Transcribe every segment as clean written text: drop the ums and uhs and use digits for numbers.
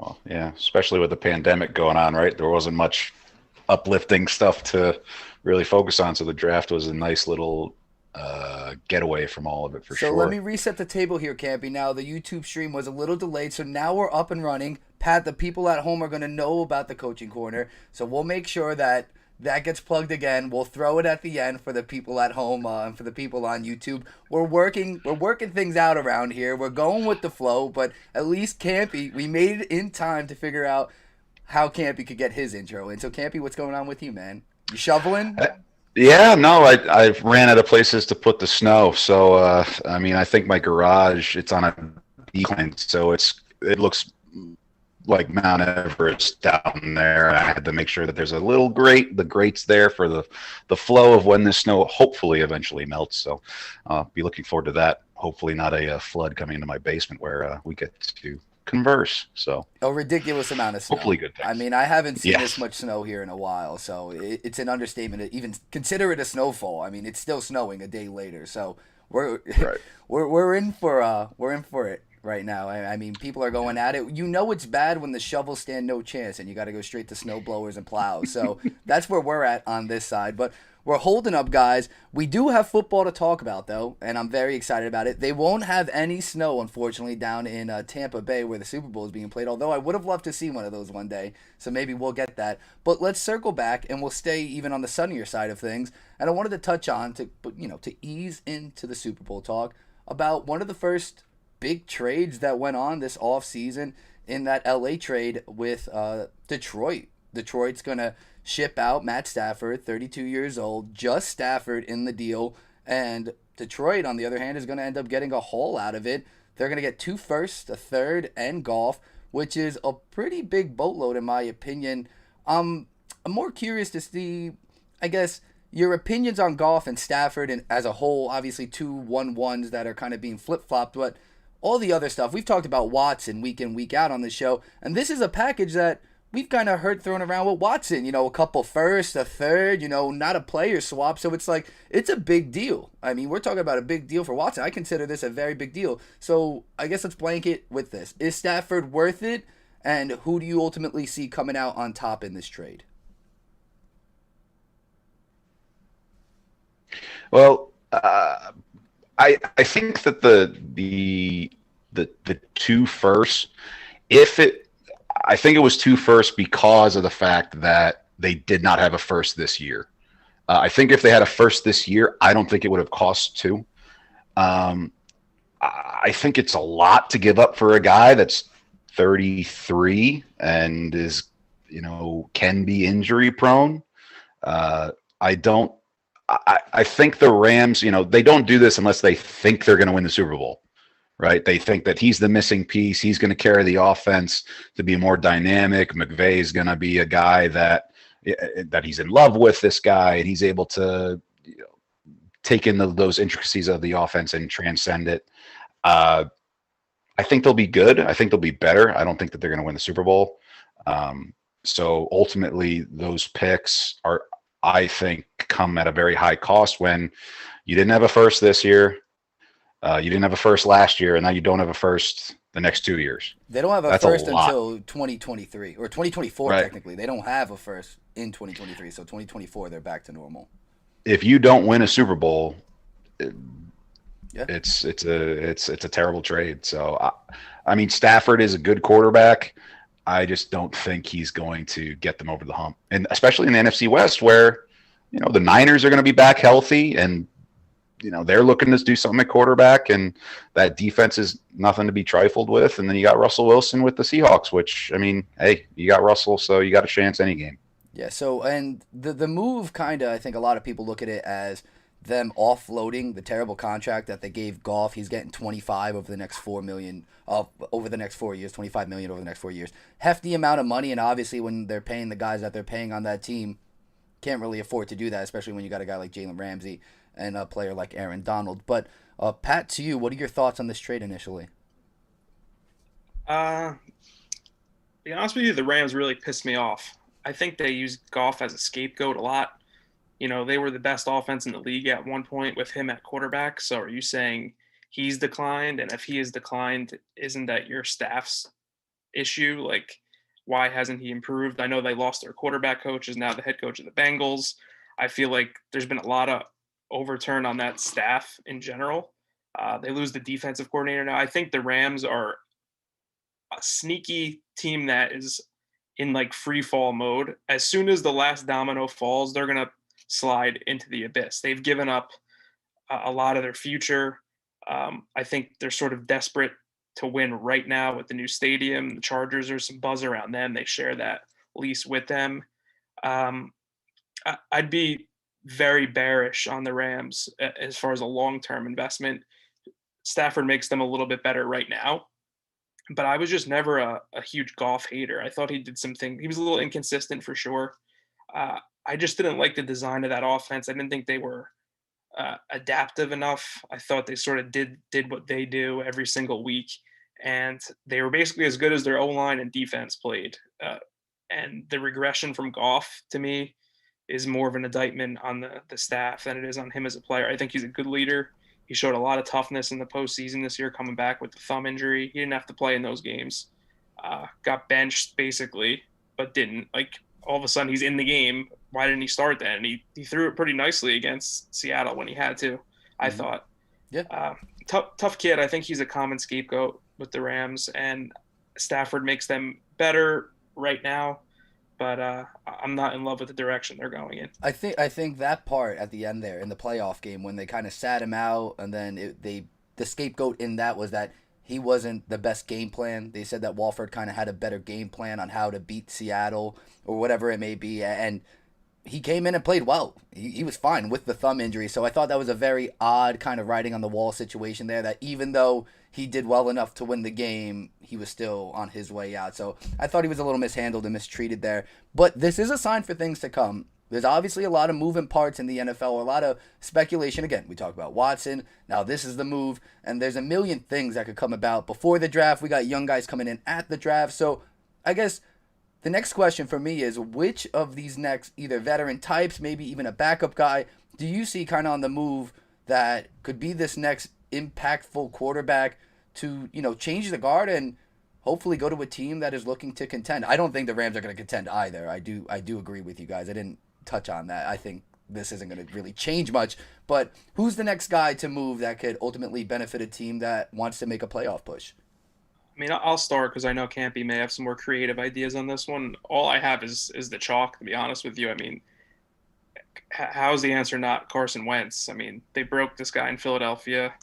Well, yeah, especially with the pandemic going on, right? There wasn't much uplifting stuff to really focus on, so the draft was a nice little getaway from all of it for So let sure. me reset the table here, Campy. Now the YouTube stream was a little delayed, so now we're up and running. Pat, the people at home are going to know about the coaching corner, so we'll make sure that that gets plugged again. We'll throw it at the end for the people at home and for the people on YouTube. We're working things out around here. We're going with the flow, but at least Campy, we made it in time to figure out how Campy could get his intro. And so, Campy, what's going on with you, man? You shoveling? Uh, Yeah, no, I've ran out of places to put the snow. So I mean, I think my garage, it's on a decline, so it looks like Mount Everest down there. I had to make sure that there's a little grate. The grate's there for the flow of when the snow hopefully eventually melts. So be looking forward to that. Hopefully not a flood coming into my basement where we get to converse. So A ridiculous amount of hopefully snow. good I things. mean, I haven't seen this Yes. much snow here in a while, so it's an understatement to even consider it a snowfall. I mean, it's still snowing a day later, so we're Right. we're in for it right now. I mean, people are going at it. You know, it's bad when the shovels stand no chance, and you got to go straight to snow blowers and plows. So that's where we're at on this side, but. We're holding up, guys. We do have football to talk about, though, and I'm very excited about it. They won't have any snow, unfortunately, down in Tampa Bay where the Super Bowl is being played, although I would have loved to see one of those one day, so maybe we'll get that. But let's circle back, and we'll stay even on the sunnier side of things. And I wanted to touch on, to ease into the Super Bowl talk, about one of the first big trades that went on this offseason in that LA trade with Detroit. Detroit's going to ship out Matt Stafford, 32 years old, just Stafford in the deal. And Detroit, on the other hand, is going to end up getting a haul out of it. They're going to get two firsts, a third, and golf, which is a pretty big boatload, in my opinion. I'm more curious to see, I guess, your opinions on golf and Stafford and as a whole. Obviously, two 1-1s that are kind of being flip flopped, but all the other stuff. We've talked about Watson week in, week out on the show, and this is a package that we've kind of heard thrown around with Watson. A couple first, a third. Not a player swap. So it's like it's a big deal. I mean, we're talking about a big deal for Watson. I consider this a very big deal. So I guess let's blanket with this: is Stafford worth it? And who do you ultimately see coming out on top in this trade? Well, I think that the two first, if it, I think it was two first because of the fact that they did not have a first this year. I think if they had a first this year, I don't think it would have cost two. Um, I think it's a lot to give up for a guy that's 33 and is, can be injury prone. I don't. I think the Rams, they don't do this unless they think they're going to win the Super Bowl, right? They think that he's the missing piece. He's going to carry the offense to be more dynamic. McVay is going to be a guy that he's in love with this guy, and he's able to take in those intricacies of the offense and transcend it. Uh, I think they'll be good. I think they'll be better. I don't think that they're going to win the Super Bowl. So ultimately, those picks are, I think, come at a very high cost when you didn't have a first this year, you didn't have a first last year, and now you don't have a first the next 2 years. They don't have a That's a first lot, until 2023 or 2024 right? technically. They don't have a first in 2023, so 2024 they're back to normal. If you don't win a Super Bowl, Yeah. it's a terrible trade. So I mean, Stafford is a good quarterback. I just don't think he's going to get them over the hump, and especially in the NFC West, where the Niners are going to be back healthy, and they're looking to do something at quarterback, and that defense is nothing to be trifled with. And then you got Russell Wilson with the Seahawks, which, I mean, hey, you got Russell, so you got a chance any game. Yeah, so and the move kind of, I think a lot of people look at it as them offloading the terrible contract that they gave Goff. He's getting 25 over the next 4 million over the next 4 years, 25 million over the next 4 years. Hefty amount of money, and obviously when they're paying the guys that they're paying on that team, can't really afford to do that, especially when you got a guy like Jalen Ramsey and a player like Aaron Donald. But Pat, to you, what are your thoughts on this trade initially? To be honest with you, the Rams really pissed me off. I think they used Goff as a scapegoat a lot. They were the best offense in the league at one point with him at quarterback. So are you saying he's declined? And if he is declined, isn't that your staff's issue. Like, why hasn't he improved? I know they lost their quarterback coach, is now the head coach of the Bengals. I feel like there's been a lot of overturn on that staff in general. They lose the defensive coordinator now. I think the Rams are a sneaky team that is in like free fall mode. As soon as the last domino falls, they're going to slide into the abyss. They've given up a lot of their future. I think they're sort of desperate to win right now with the new stadium. The Chargers, there's some buzz around them. They share that lease with them. I'd be very bearish on the Rams as far as a long-term investment. Stafford makes them a little bit better right now, but I was just never a huge Goff hater. I thought he did something. He was a little inconsistent for sure. I just didn't like the design of that offense. I didn't think they were adaptive enough. I thought they sort of did what they do every single week, and they were basically as good as their O-line and defense played. And the regression from Goff, to me, is more of an indictment on the staff than it is on him as a player. I think he's a good leader. He showed a lot of toughness in the postseason this year, coming back with the thumb injury. He didn't have to play in those games. Got benched basically, but didn't. Like, all of a sudden he's in the game. Why didn't he start then? And he threw it pretty nicely against Seattle when he had to, I thought. Yeah. Tough kid. I think he's a common scapegoat with the Rams, and Stafford makes them better right now, but I'm not in love with the direction they're going in. I think that part at the end there in the playoff game when they kind of sat him out, and then the scapegoat in that was that he wasn't the best game plan. They said that Walford kind of had a better game plan on how to beat Seattle or whatever it may be, and he came in and played well. He was fine with the thumb injury, so I thought that was a very odd kind of writing on the wall situation there, that even though he did well enough to win the game, he was still on his way out. So I thought he was a little mishandled and mistreated there. But this is a sign for things to come. There's obviously a lot of moving parts in the NFL, a lot of speculation. Again, we talk about Watson. Now this is the move, and there's a million things that could come about before the draft. We got young guys coming in at the draft. So I guess the next question for me is, which of these next either veteran types, maybe even a backup guy, do you see kind of on the move that could be this next impactful quarterback to, change the guard and hopefully go to a team that is looking to contend? I don't think the Rams are going to contend either. I do agree with you guys. I didn't touch on that. I think this isn't going to really change much. But who's the next guy to move that could ultimately benefit a team that wants to make a playoff push? I mean, I'll start because I know Campi may have some more creative ideas on this one. All I have is the chalk, to be honest with you. I mean, how's the answer not Carson Wentz? I mean, they broke this guy in Philadelphia.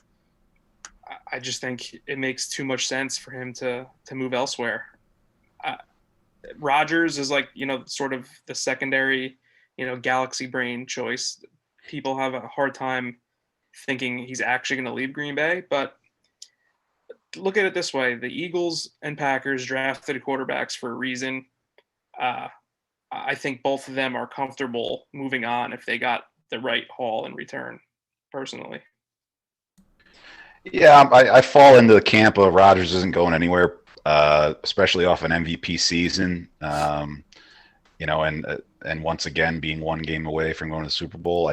I just think it makes too much sense for him to move elsewhere. Rodgers is like, sort of the secondary, galaxy brain choice. People have a hard time thinking he's actually going to leave Green Bay, but look at it this way. The Eagles and Packers drafted quarterbacks for a reason. I think both of them are comfortable moving on if they got the right haul in return, personally. Yeah, I fall into the camp of Rodgers isn't going anywhere, especially off an MVP season. And once again being one game away from going to the Super Bowl,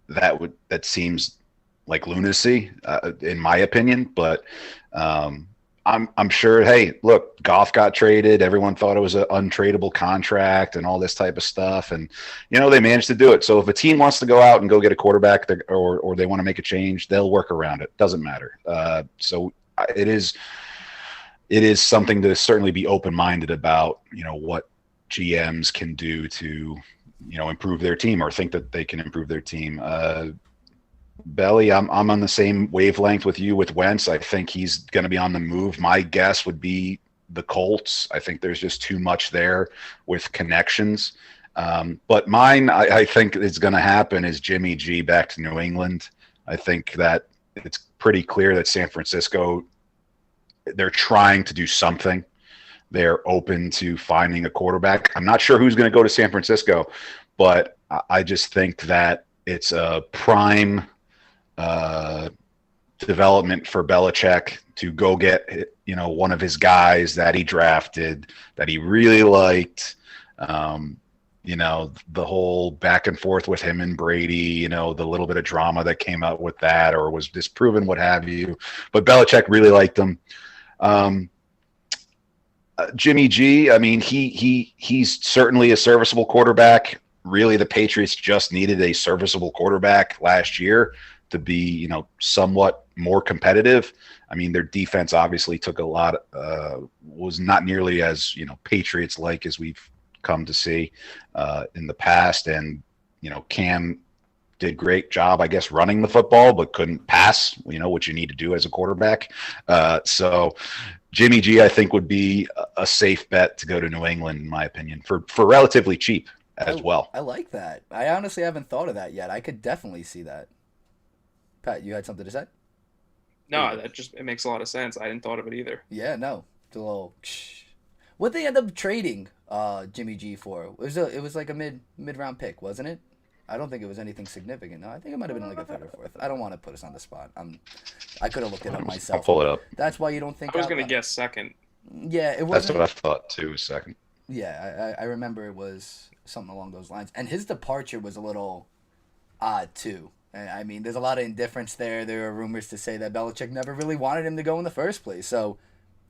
that seems like lunacy, in my opinion. But I'm sure. Hey, look, Goff got traded. Everyone thought it was an untradeable contract and all this type of stuff, and they managed to do it. So if a team wants to go out and go get a quarterback, or they want to make a change, they'll work around it. Doesn't matter. So it is something to certainly be open-minded about. What GMs can do to improve their team, or think that they can improve their team. Belly, I'm on the same wavelength with you with Wentz. I think he's going to be on the move. My guess would be the Colts. I think there's just too much there with connections. But mine, I think is going to happen is Jimmy G back to New England. I think that it's pretty clear that San Francisco, they're trying to do something. They're open to finding a quarterback. I'm not sure who's going to go to San Francisco, but I just think that it's a prime development for Belichick to go get one of his guys that he drafted that he really liked. The whole back and forth with him and Brady, the little bit of drama that came out with that or was disproven, what have you. But Belichick really liked him. Jimmy G, I mean, he's certainly a serviceable quarterback. Really, the Patriots just needed a serviceable quarterback last year to be, somewhat more competitive. I mean, their defense obviously took a lot, was not nearly as, Patriots like as we've come to see in the past. And, Cam did great job, I guess, running the football, but couldn't pass, what you need to do as a quarterback. So Jimmy G, I think, would be a safe bet to go to New England, in my opinion, for relatively cheap as well. I like that. I honestly haven't thought of that yet. I could definitely see that. Pat, you had something to say? No, it makes a lot of sense. I hadn't thought of it either. Yeah, no. It's a little. What they end up trading Jimmy G for? It was like a mid round pick, wasn't it? I don't think it was anything significant. No, I think it might have been like a third or fourth. I don't want to put us on the spot. I could have looked it up myself. I'll pull it up. That's why you don't think I was going to guess second. Yeah, it was. That's what I thought too. Second. Yeah, I remember it was something along those lines. And his departure was a little odd too. I mean, there's a lot of indifference there. There are rumors to say that Belichick never really wanted him to go in the first place. So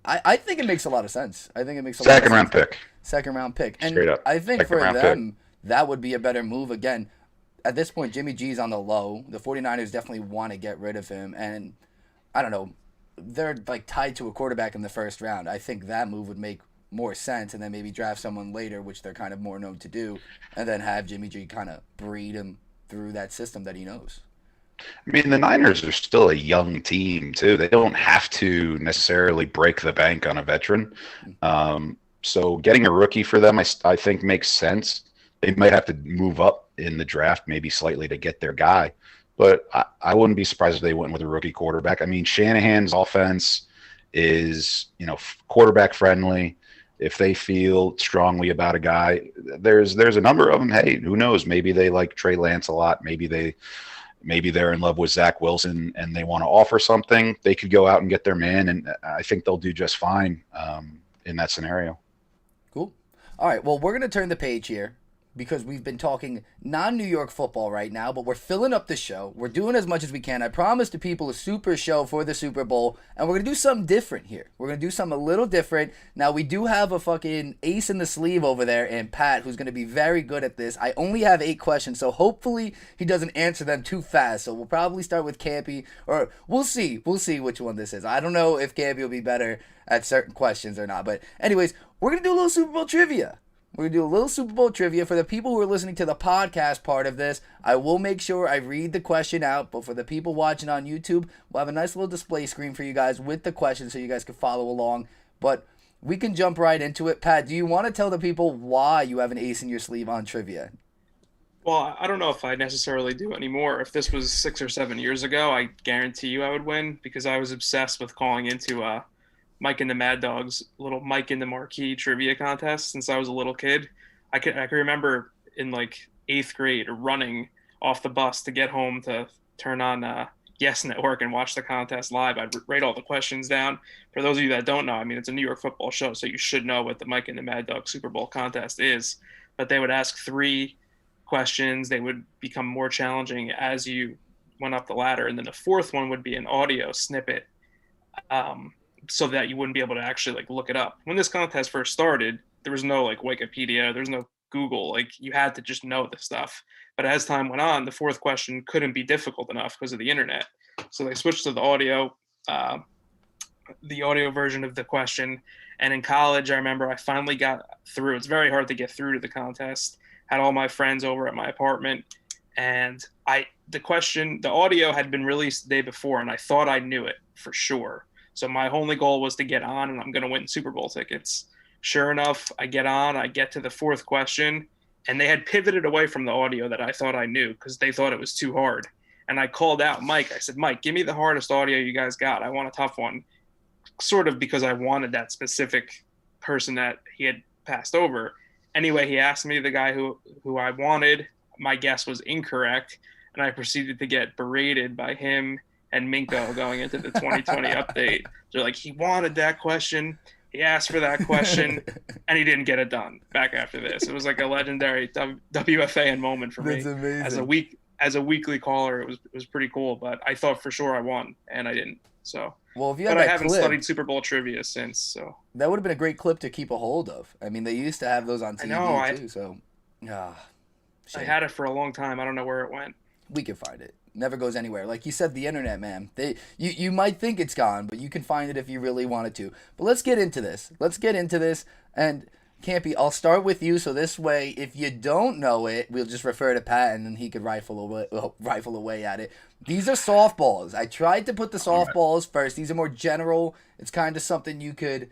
I think it makes a lot of sense. I think it makes a lot of sense. Second round pick. And straight up. I think for them, that would be a better move. Again, at this point, Jimmy G's on the low. The 49ers definitely want to get rid of him. And I don't know, they're like tied to a quarterback in the first round. I think that move would make more sense, and then maybe draft someone later, which they're kind of more known to do, and then have Jimmy G kind of breed him through that system that he knows. I mean, the Niners are still a young team too. They don't have to necessarily break the bank on a veteran. So getting a rookie for them, I think makes sense. They might have to move up in the draft maybe slightly to get their guy, but I wouldn't be surprised if they went with a rookie quarterback. I mean, Shanahan's offense is, quarterback friendly. If they feel strongly about a guy, there's a number of them. Hey, who knows? Maybe they like Trey Lance a lot. Maybe they're in love with Zach Wilson and they want to offer something. They could go out and get their man, and I think they'll do just fine in that scenario. Cool. All right. Well, we're going to turn the page here, because we've been talking non-New York football right now, but we're filling up the show. We're doing as much as we can. I promised the people a super show for the Super Bowl, and we're going to do something different here. We're going to do something a little different. Now, we do have a fucking ace in the sleeve over there, and Pat, who's going to be very good at this. I only have 8 questions, so hopefully he doesn't answer them too fast. So we'll probably start with Campi, or we'll see. We'll see which one this is. I don't know if Campi will be better at certain questions or not. But anyways, we're going to do a little Super Bowl trivia. We're going to do a little Super Bowl trivia. For the people who are listening to the podcast part of this, I will make sure I read the question out. But for the people watching on YouTube, we'll have a nice little display screen for you guys with the question so you guys can follow along. But we can jump right into it. Pat, do you want to tell the people why you have an ace in your sleeve on trivia? Well, I don't know if I necessarily do anymore. If this was 6 or 7 years ago, I guarantee you I would win, because I was obsessed with calling into Mike and the Mad Dog's little Mike and the Marquee trivia contest since I was a little kid. I can remember in like 8th grade running off the bus to get home to turn on Yes Network and watch the contest live. I'd write all the questions down. For those of you that don't know, I mean, it's a New York football show, so you should know what the Mike and the Mad Dog Super Bowl contest is. But they would ask 3 questions. They would become more challenging as you went up the ladder. And then the 4th one would be an audio snippet, so that you wouldn't be able to actually like look it up. When this contest first started, there was no like Wikipedia, there's no Google, like you had to just know the stuff. But as time went on, the 4th question couldn't be difficult enough because of the internet. So they switched to the audio version of the question. And in college, I remember I finally got through. It's very hard to get through to the contest. Had all my friends over at my apartment, and the audio had been released the day before, and I thought I knew it for sure. So my only goal was to get on, and I'm going to win Super Bowl tickets. Sure enough, I get on, I get to the 4th question, and they had pivoted away from the audio that I thought I knew because they thought it was too hard. And I called out Mike. I said, Mike, give me the hardest audio you guys got. I want a tough one, sort of because I wanted that specific person that he had passed over. Anyway, he asked me the guy who I wanted. My guess was incorrect, and I proceeded to get berated by him and Minko going into the 2020 update. They're like, he wanted that question, he asked for that question, and he didn't get it done back after this. It was like a legendary WFAN moment for me. That's amazing. As a weekly caller, it was pretty cool, but I thought for sure I won, and I didn't. So, Well, if you but had I that haven't clip, studied Super Bowl trivia since. So that would have been a great clip to keep a hold of. I mean, they used to have those on I TV know too. So, I shame. had it for a long time. I don't know where it went. We can find it. Never goes anywhere. Like you said, the internet, man. You might think it's gone, but you can find it if you really wanted to. But let's get into this. And Campi, I'll start with you. So this way, if you don't know it, we'll just refer to Pat, and then he could rifle away at it. These are softballs. I tried to put the softballs first. These are more general. It's kind of something you could,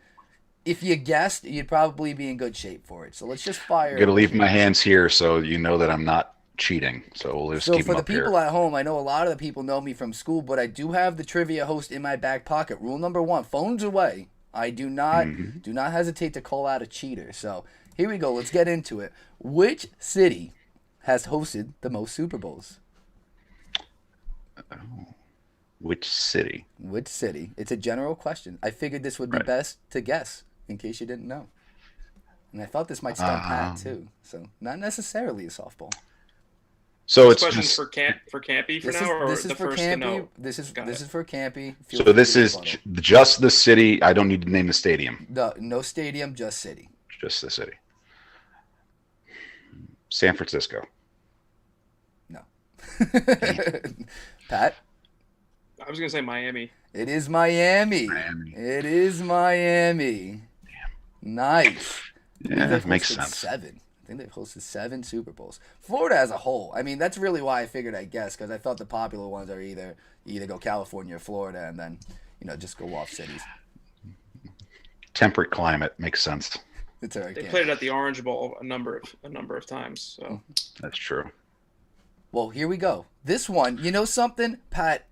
if you guessed, you'd probably be in good shape for it. So let's just fire. I'm gonna leave my hands here so you know that I'm not cheating. So we'll just keep them up here. So for the people at home, I know a lot of the people know me from school, but I do have the trivia host in my back pocket. Rule number 1: phones away. I do not hesitate to call out a cheater. So here we go. Let's get into it. Which city has hosted the most Super Bowls? Which city? Which city? It's a general question. I figured this would be best to guess in case you didn't know. And I thought this might stump Pat too. So not necessarily a softball. So This it's question's just, for Campy for now, or This is the for first to know? Campy. This is for Campy. so this is just the city. I don't need to name the stadium. No stadium, just city. Just the city. San Francisco. No. Pat? I was gonna say Miami. It is Miami. It is Miami. Damn. Nice. Yeah, that makes sense. 7. I think they've hosted 7 Super Bowls. Florida as a whole. I mean, that's really why I figured I'd guess, because I thought the popular ones are either go California or Florida, and then just go off cities. Temperate climate makes sense. It's all right. They played it at the Orange Bowl a number of times. So That's true. Well, here we go. This one, you know something, Pat?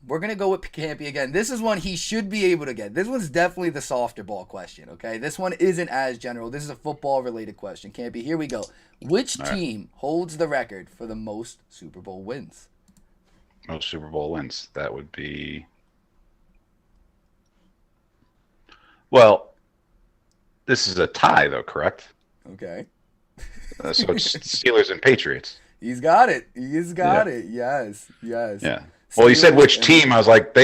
We're going to go with Campy again. This is one he should be able to get. This one's definitely the softer ball question, okay? This one isn't as general. This is a football-related question. Campy, here we go. Which team holds the record for the most Super Bowl wins? Most Super Bowl wins. That would be... Well, this is a tie, though, correct? Okay. So it's Steelers and Patriots. He's got it. He's got it. Yes. Yeah. Well, you said which team. I was like,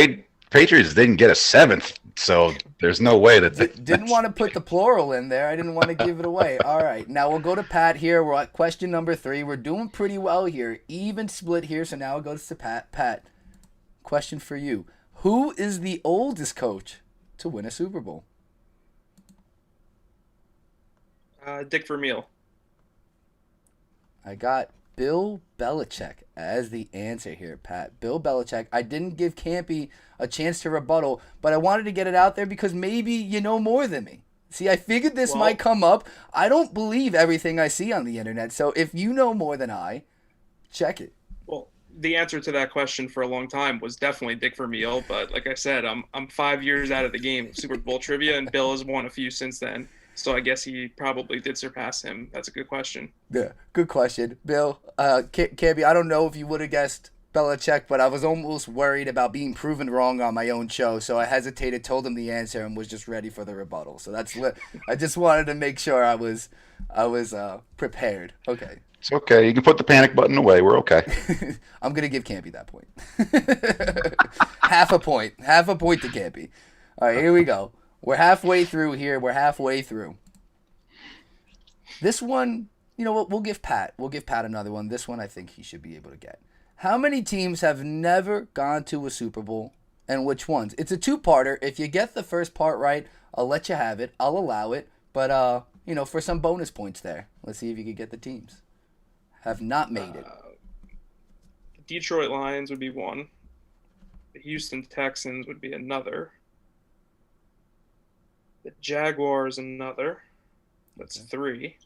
Patriots didn't get a 7th, so there's no way that didn't want to put the plural in there. I didn't want to give it away. All right, now we'll go to Pat here. We're at question number 3. We're doing pretty well here. Even split here, so now it goes to Pat. Pat, question for you. Who is the oldest coach to win a Super Bowl? Dick Vermeil. I got Bill Belichick as the answer here, Pat. Bill Belichick. I didn't give Campy a chance to rebuttal, but I wanted to get it out there because maybe you know more than me. See, I figured this might come up. I don't believe everything I see on the internet, so if you know more than I, check it. Well, the answer to that question for a long time was definitely Dick Vermeil, but like I said, I'm 5 years out of the game of Super Bowl trivia, and Bill has won a few since then. So I guess he probably did surpass him. That's a good question. Yeah, good question. Bill, Campy, I don't know if you would have guessed Belichick, but I was almost worried about being proven wrong on my own show, so I hesitated, told him the answer, and was just ready for the rebuttal. So I just wanted to make sure I was prepared. Okay. It's okay. You can put the panic button away. We're okay. I'm going to give Campy that point. Half a point. Half a point to Campy. All right, here we go. We're halfway through here. This one, you know what? We'll give Pat another one. This one I think he should be able to get. How many teams have never gone to a Super Bowl, and which ones? It's a 2-parter. If you get the first part right, I'll let you have it. I'll allow it. But, for some bonus points there, let's see if you could get the teams. Have not made it. The Detroit Lions would be one. The Houston Texans would be another. The Jaguars another. That's 3.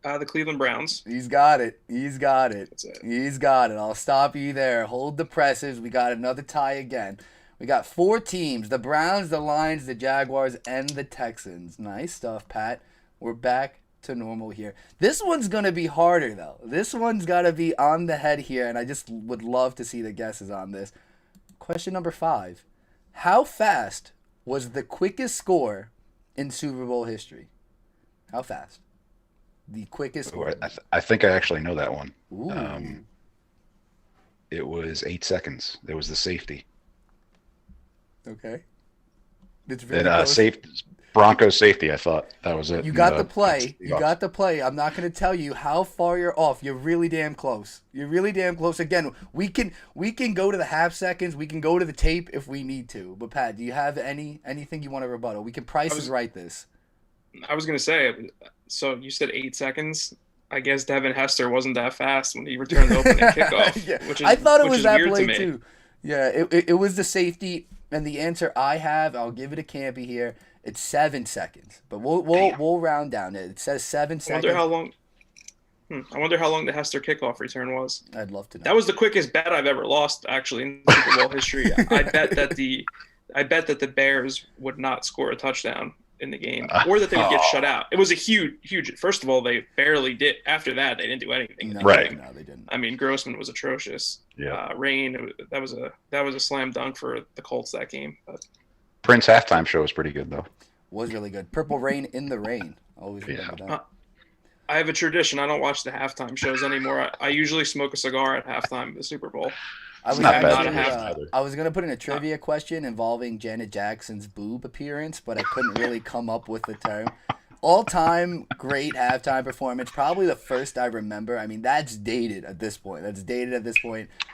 The Cleveland Browns. He's got it. That's it. He's got it. I'll stop you there. Hold the presses. We got another tie again. We got 4 teams. The Browns, the Lions, the Jaguars, and the Texans. Nice stuff, Pat. We're back to normal here. This one's going to be harder, though. This one's got to be on the head here, and I just would love to see the guesses on this. Question number 5. How fast was the quickest score in Super Bowl history? How fast? The quickest Ooh, one. I think I actually know that one. Ooh. It was 8 seconds. There was the safety. Okay. It's very And close. Broncos safety, I thought that was it. You got the play. You got the play. I'm not going to tell you how far you're off. You're really damn close. You're really damn close. Again, we can go to the half seconds. We can go to the tape if we need to. But Pat, do you have anything you want to rebuttal? We can price right this. I was going to say, so you said 8 seconds. I guess Devin Hester wasn't that fast when he returned the opening kickoff. Yeah. Which is, I thought it was that weird play to me. too. Yeah, it was the safety, and the answer I have, I'll give it a Campi here. It's 7 seconds, but we'll round down it. It says 7 seconds. I wonder how long the Hester kickoff return was. I'd love to know. That was the quickest bet I've ever lost, actually, in Super Bowl history. I bet that the Bears would not score a touchdown in the game, or that they would get shut out. It was a huge. First of all, they barely did. After that, they didn't do anything. No, Right. No, they didn't. I mean, Grossman was atrocious. Yeah. Rain, that was a slam dunk for the Colts that game. But Prince halftime show was pretty good though. Was really good. Purple Rain in the Rain. Always remember that. I have a tradition. I don't watch the halftime shows anymore. I usually smoke a cigar at halftime of the Super Bowl. I was not bad for you either. I was gonna put in a trivia question involving Janet Jackson's boob appearance, but I couldn't really come up with the term. All-time great halftime performance, probably the first I remember. I mean, that's dated at this point.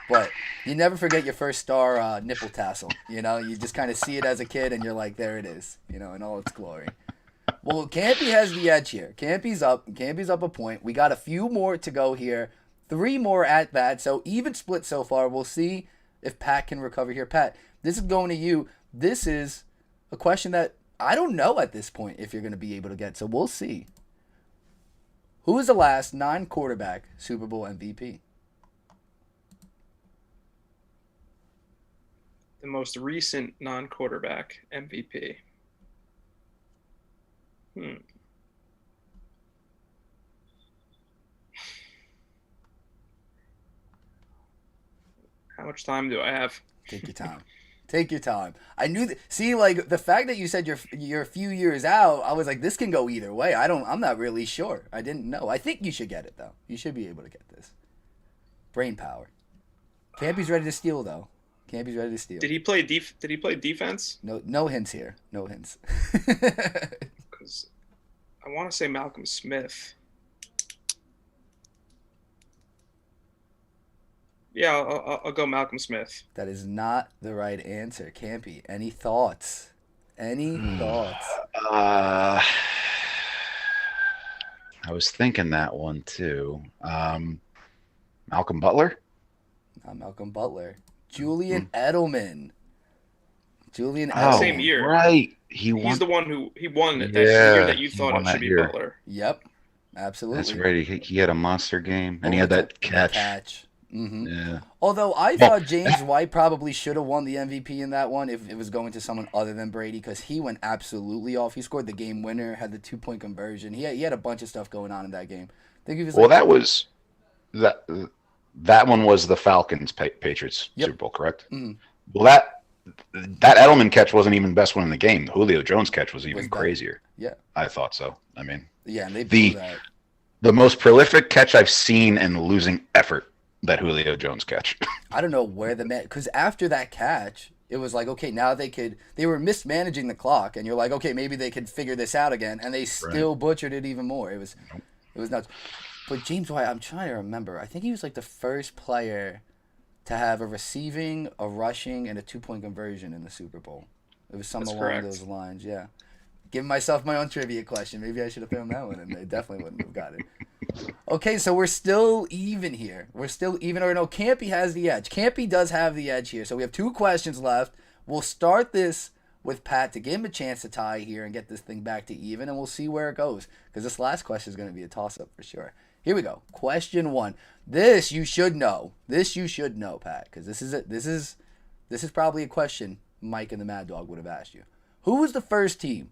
But you never forget your first star nipple tassel. You know, you just kind of see it as a kid, and you're like, there it is. You know, in all its glory. Well, Campi has the edge here. Campi's up a point. We got a few more to go here. 3 more at that, so even split so far. We'll see if Pat can recover here. Pat, this is going to you. This is a question that I don't know at this point if you're going to be able to get, so we'll see. Who is the last non-quarterback Super Bowl MVP? The most recent non-quarterback MVP. How much time do I have? Take your time. Take your time. I knew that. See, like the fact that you said you're a few years out, I was like, this can go either way. I'm not really sure. I didn't know. I think you should get it though. You should be able to get this. Brain power. Campi's ready to steal though. Campi's ready to steal. Did he play defense? No hints here. No hints. Because I want to say Malcolm Smith. Yeah, I'll go Malcolm Smith. That is not the right answer. Campi, any thoughts? Any thoughts? I was thinking that one too. Malcolm Butler? Not Malcolm Butler. Julian Edelman. Oh, same year. Right. He's the one who won it. Yeah, That's the year that you he thought won it that should be year. Butler. Yep. Absolutely. That's right. He had a monster game, and he had that catch. Mm-hmm. Yeah. Although I thought James White probably should have won the MVP in that one if it was going to someone other than Brady, because he went absolutely off. He scored the game winner, had the 2-point conversion. He had a bunch of stuff going on in that game. I think he was that one was the Falcons Patriots Super Bowl, correct? Mm-hmm. Well, that Edelman catch wasn't even the best one in the game. The Julio Jones catch was even crazier. Yeah, I thought so. I mean, yeah, and they blew that. The most prolific catch I've seen in losing effort. That Julio Jones catch. I don't know where the man, because after that catch, it was like, okay, now they were mismanaging the clock, and you're like, okay, maybe they could figure this out again, and they still butchered it even more. It was nuts. But James White, I'm trying to remember. I think he was like the first player to have a receiving, a rushing, and a 2-point conversion in the Super Bowl. It was something along those lines, yeah. Giving myself my own trivia question. Maybe I should have thrown that one in. They definitely wouldn't have got it. Okay, so we're still even here. Or no, Campi has the edge. Campi does have the edge here. So we have 2 questions left. We'll start this with Pat to give him a chance to tie here and get this thing back to even, and we'll see where it goes. Because this last question is going to be a toss-up for sure. Here we go. Question 1. This you should know. Pat, because this is probably a question Mike and the Mad Dog would have asked you. Who was the first team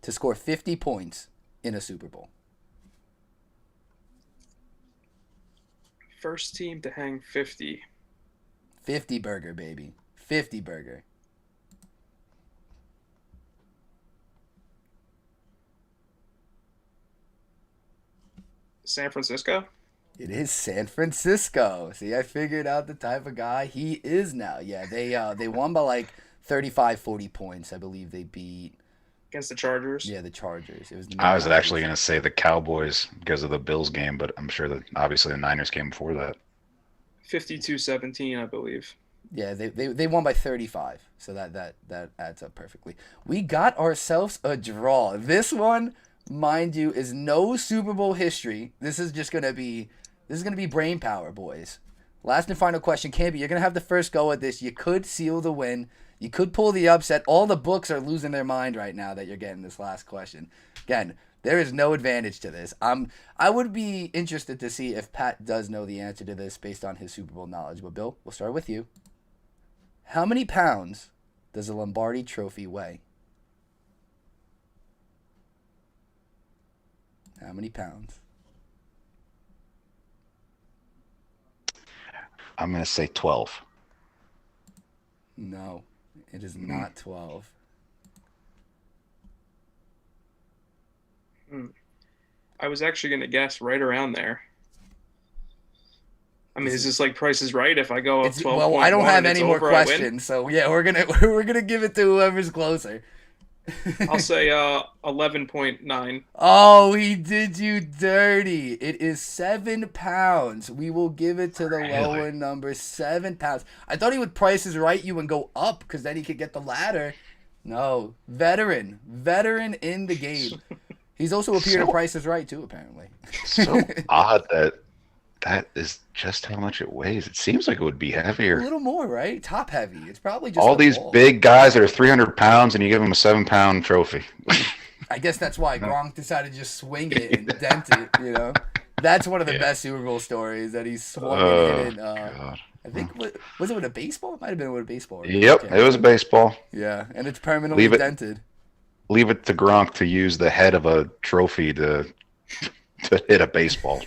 to score 50 points in a Super Bowl? First team to hang 50. 50 burger, baby. 50 burger. San Francisco? It is San Francisco. See, I figured out the type of guy he is now. Yeah, they won by like 35, 40 points. I Bleav they beat Against the Chargers? the Chargers. It was the I was mid-90s. actually going to say the Cowboys because of the Bills game, but I'm sure that obviously the Niners came before that. 52-17, I Bleav. Yeah, they won by 35. So that adds up perfectly. We got ourselves a draw. This one, mind you, is no Super Bowl history. This is gonna be brain power, boys. Last and final question, Campi, you're gonna have the first go at this. You could seal the win. You could pull the upset. All the books are losing their mind right now that you're getting this last question. Again, there is no advantage to this. I would be interested to see if Pat does know the answer to this based on his Super Bowl knowledge. But Bill, we'll start with you. How many pounds does a Lombardi trophy weigh? How many pounds? I'm going to say 12. No, it is not 12. I was actually going to guess right around there. I mean, is this like Price is Right? If I go up 12 well, I don't have and it's any more over, I win? questions, so yeah, we're gonna give it to whoever's closer. I'll say 11.9. Oh, he did you dirty. It is 7 pounds. We will give it to the lower number, 7 pounds. I thought he would Price is Right you and go up because then he could get the ladder. No, veteran in the game. He's also appeared in Price is Right too, apparently. So odd that is just how much it weighs. It seems like it would be A heavier. little more, right? Top heavy. It's probably just All the these ball. big guys that are 300 pounds, and you give them a 7-pound trophy. I guess that's why Gronk decided to just swing it and dent it, you know? That's one of the best Super Bowl stories that he swung and hit it. God. I think, was it with a baseball? It might have been with a baseball. Yep, it was a baseball. Yeah, and it's permanently dented. Leave it to Gronk to use the head of a trophy to hit a baseball.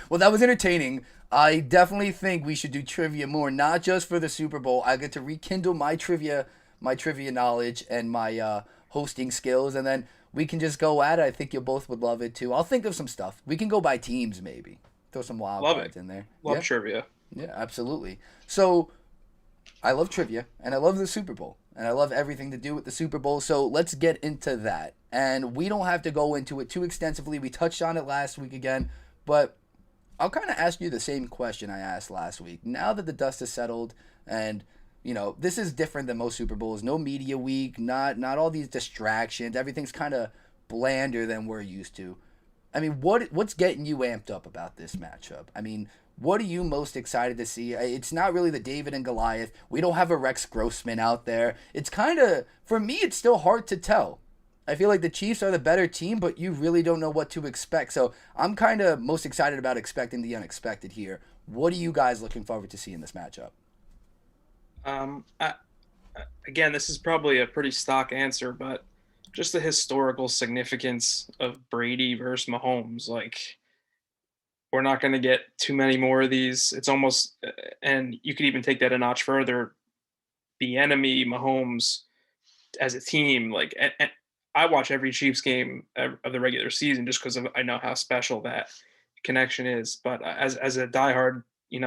Well, that was entertaining. I definitely think we should do trivia more, not just for the Super Bowl. I get to rekindle my trivia knowledge and my hosting skills, and then we can just go at it. I think you both would love it too. I'll think of some stuff. We can go by teams maybe. Throw some wild cards in there. Love trivia. Yeah, absolutely. So I love trivia, and I love the Super Bowl, and I love everything to do with the Super Bowl. So let's get into that. And we don't have to go into it too extensively. We touched on it last week again, but I'll kind of ask you the same question I asked last week. Now that the dust has settled, and you know this is different than most Super Bowls. No media week, not all these distractions. Everything's kind of blander than we're used to. I mean, what's getting you amped up about this matchup? I mean, what are you most excited to see? It's not really the David and Goliath. We don't have a Rex Grossman out there. It's kind of, for me, it's still hard to tell. I feel like the Chiefs are the better team, but you really don't know what to expect. So I'm kind of most excited about expecting the unexpected here. What are you guys looking forward to see in this matchup? Again, this is probably a pretty stock answer, but just the historical significance of Brady versus Mahomes. Like, we're not going to get too many more of these. It's almost, and you could even take that a notch further. The enemy, Mahomes, as a team, like, and I watch every Chiefs game of the regular season just because I know how special that connection is. But as a diehard,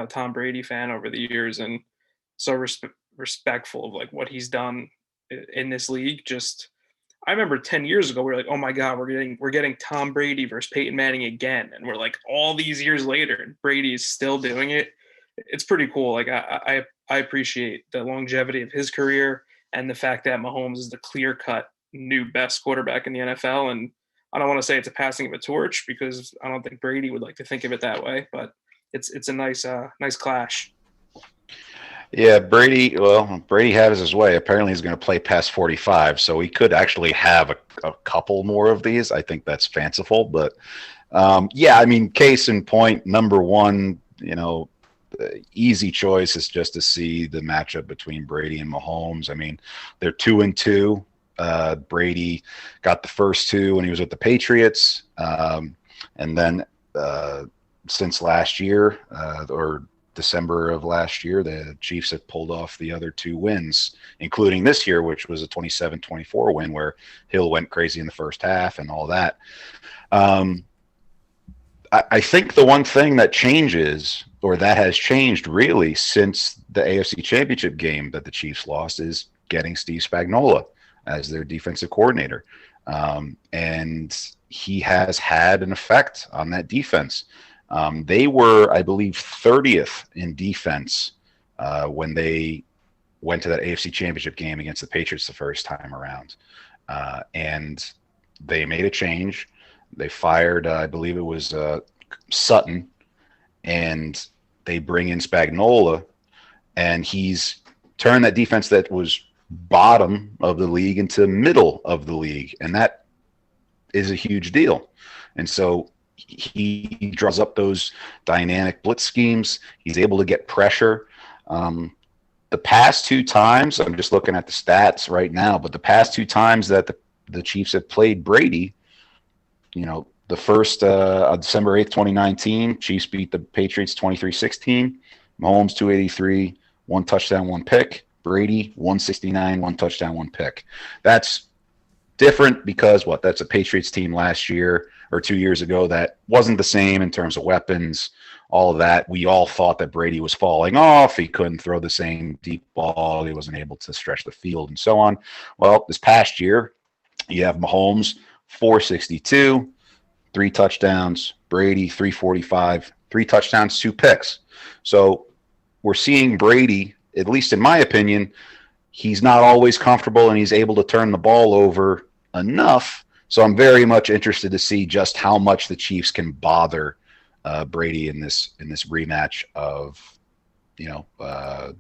Tom Brady fan over the years, and so respectful of like what he's done in this league. Just, I remember 10 years ago, we were like, oh my God, we're getting Tom Brady versus Peyton Manning again. And we're like, all these years later, and Brady is still doing it. It's pretty cool. Like I appreciate the longevity of his career and the fact that Mahomes is the clear-cut new best quarterback in the NFL. And I don't want to say it's a passing of a torch because I don't think Brady would like to think of it that way, but it's a nice clash. Yeah, Brady had his way. Apparently he's going to play past 45, so he could actually have a couple more of these. I think that's fanciful, but I mean, case in point, number one, easy choice is just to see the matchup between Brady and Mahomes. I mean, they're 2-2. Brady got the first two when he was with the Patriots. And then since last year, or December of last year, the Chiefs have pulled off the other two wins, including this year, which was a 27-24 win where Hill went crazy in the first half and all that. I think the one thing that changes, or that has changed really since the AFC Championship game that the Chiefs lost, is getting Steve Spagnuolo as their defensive coordinator. And he has had an effect on that defense. They were, I believe, 30th in defense when they went to that AFC Championship game against the Patriots the first time around. And they made a change. They fired, I believe it was Sutton, and they bring in Spagnuolo, and he's turned that defense that was bottom of the league into middle of the league, and that is a huge deal. And so he draws up those dynamic blitz schemes. He's able to get pressure. The past two times, I'm just looking at the stats right now, but the past two times that the Chiefs have played Brady, the first December 8th, 2019, Chiefs beat the Patriots 23-16. Mahomes 283, 1 touchdown, 1 pick. Brady 169, 1 touchdown, 1 pick. That's different because that's a Patriots team last year or 2 years ago that wasn't the same in terms of weapons, all of that. We all thought that Brady was falling off. He couldn't throw the same deep ball. He wasn't able to stretch the field and so on. Well, this past year, you have Mahomes 462, 3 touchdowns. Brady 345, 3 touchdowns, 2 picks. So we're seeing Brady, at least in my opinion, he's not always comfortable and he's able to turn the ball over enough. So I'm very much interested to see just how much the Chiefs can bother Brady in this rematch of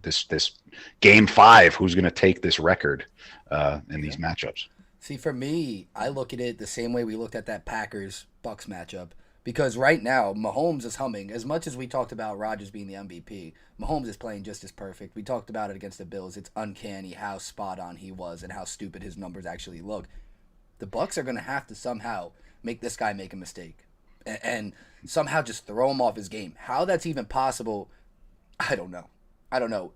this game 5. Who's going to take this record in these matchups? See, for me, I look at it the same way we looked at that Packers-Bucks matchup. Because right now, Mahomes is humming. As much as we talked about Rodgers being the MVP, Mahomes is playing just as perfect. We talked about it against the Bills. It's uncanny how spot on he was and how stupid his numbers actually look. The Bucks are going to have to somehow make this guy make a mistake and somehow just throw him off his game. How that's even possible, I don't know.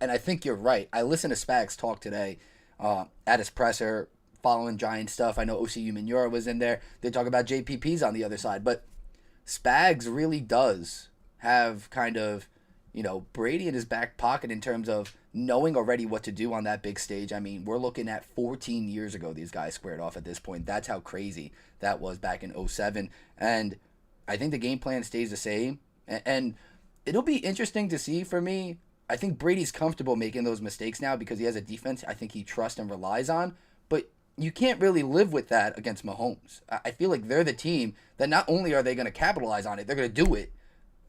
And I think you're right. I listened to Spags talk today at his presser following Giant stuff. I know OCU Minora was in there. They talk about JPP's on the other side. But Spags really does have kind of, Brady in his back pocket in terms of knowing already what to do on that big stage. I mean, we're looking at 14 years ago these guys squared off at this point. That's how crazy that was back in 2007. And I think the game plan stays the same. And it'll be interesting to see for me. I think Brady's comfortable making those mistakes now because he has a defense I think he trusts and relies on. But you can't really live with that against Mahomes. I feel like they're the team that not only are they going to capitalize on it, they're going to do it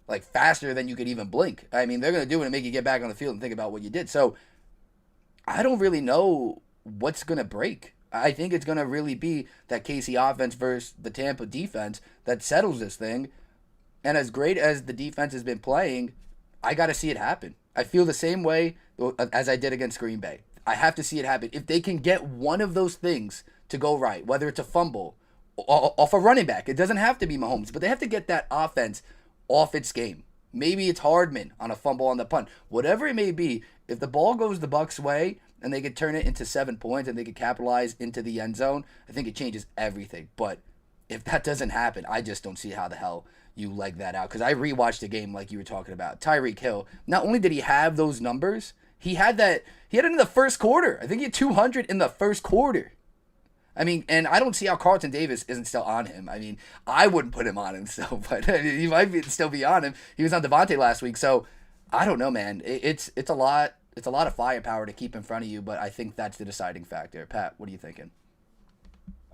like faster than you could even blink. I mean, they're going to do it and make you get back on the field and think about what you did. So I don't really know what's going to break. I think it's going to really be that KC offense versus the Tampa defense that settles this thing. And as great as the defense has been playing, I got to see it happen. I feel the same way as I did against Green Bay. I have to see it happen. If they can get one of those things to go right, whether it's a fumble off a running back, it doesn't have to be Mahomes, but they have to get that offense off its game. Maybe it's Hardman on a fumble on the punt. Whatever it may be, if the ball goes the Bucs' way and they could turn it into 7 points and they could capitalize into the end zone, I think it changes everything. But if that doesn't happen, I just don't see how the hell you leg that out. Because I rewatched the game like you were talking about. Tyreek Hill, not only did he have those numbers, he had it in the first quarter. I think he had 200 in the first quarter. I mean, and I don't see how Carlton Davis isn't still on him. I mean, I wouldn't put him on him still, but he might still be on him. He was on Devontae last week, so I don't know, man. It's a lot. It's a lot of firepower to keep in front of you, but I think that's the deciding factor. Pat, what are you thinking?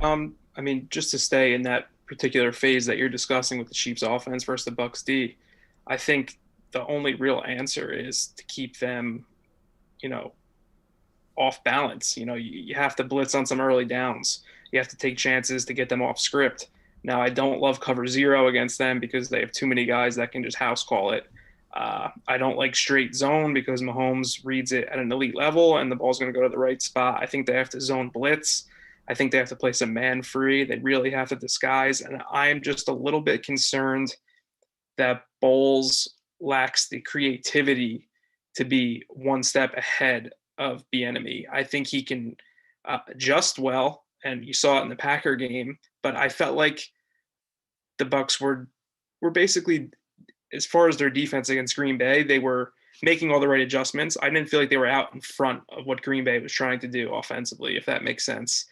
I mean, just to stay in that particular phase that you're discussing with the Chiefs offense versus the Bucs D, I think the only real answer is to keep them, off balance. You have to blitz on some early downs. You have to take chances to get them off script. Now, I don't love cover 0 against them because they have too many guys that can just house call it. I don't like straight zone because Mahomes reads it at an elite level and the ball's going to go to the right spot. I think they have to zone blitz. I think they have to play some man free. They really have to disguise. And I'm just a little bit concerned that Bowles lacks the creativity to be one step ahead of Bieniemy. I think he can adjust well, and you saw it in the Packer game, but I felt like the Bucs were were basically, as far as their defense against Green Bay, they were making all the right adjustments. I didn't feel like they were out in front of what Green Bay was trying to do offensively, if that makes sense.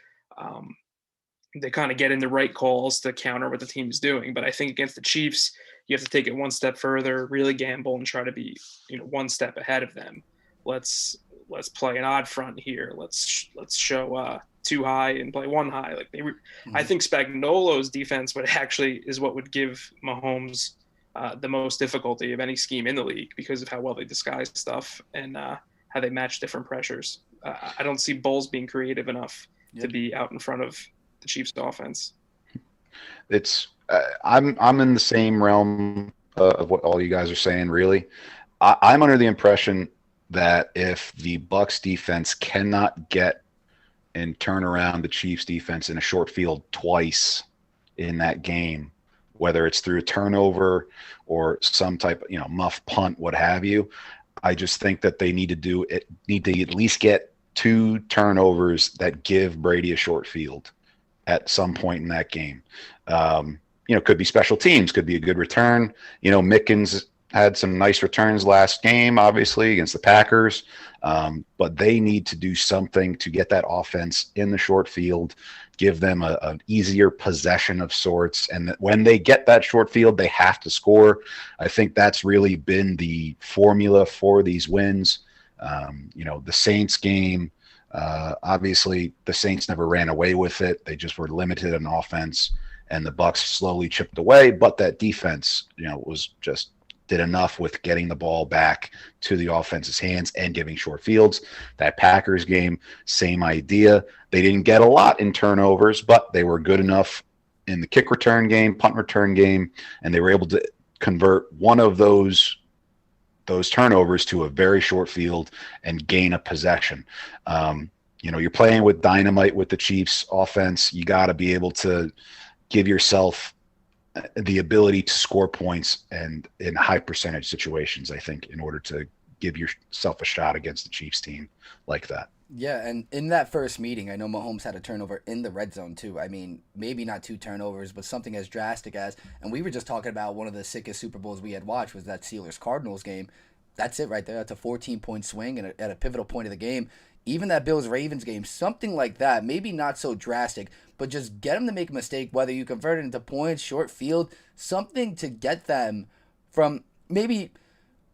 They kind of get in the right calls to counter what the team is doing. But I think against the Chiefs, you have to take it one step further, really gamble, and try to be, one step ahead of them. Let's play an odd front here. Let's show 2 high and play 1 high. I think Spagnuolo's defense is what would give Mahomes the most difficulty of any scheme in the league because of how well they disguise stuff and how they match different pressures. I don't see Bowles being creative enough to be out in front of the Chiefs' offense. It's I'm in the same realm of what all you guys are saying. Really, I'm under the impression that if the Bucs defense cannot get and turn around the Chiefs defense in a short field twice in that game, whether it's through a turnover or some type of, muff punt, what have you, I just think that they need to at least get 2 turnovers that give Brady a short field at some point in that game. Could be special teams, could be a good return. Mickens had some nice returns last game, obviously, against the Packers. But they need to do something to get that offense in the short field, give them an easier possession of sorts. And when they get that short field, they have to score. I think that's really been the formula for these wins. The Saints game, obviously the Saints never ran away with it. They just were limited in offense, and the Bucs slowly chipped away. But that defense, was just did enough with getting the ball back to the offense's hands and giving short fields. That Packers game, same idea. They didn't get a lot in turnovers, but they were good enough in the kick return game, punt return game, and they were able to convert one of those turnovers to a very short field and gain a possession. You're playing with dynamite with the Chiefs offense. You got to be able to give yourself the ability to score points and in high percentage situations, I think, in order to give yourself a shot against the Chiefs team like that. Yeah, and in that first meeting, I know Mahomes had a turnover in the red zone too. I mean, maybe not 2 turnovers, but something as drastic as, and we were just talking about one of the sickest Super Bowls we had watched was that Steelers-Cardinals game. That's it right there. That's a 14-point swing and at a pivotal point of the game. Even that Bills-Ravens game, something like that, maybe not so drastic, but just get them to make a mistake, whether you convert it into points, short field, something to get them from maybe,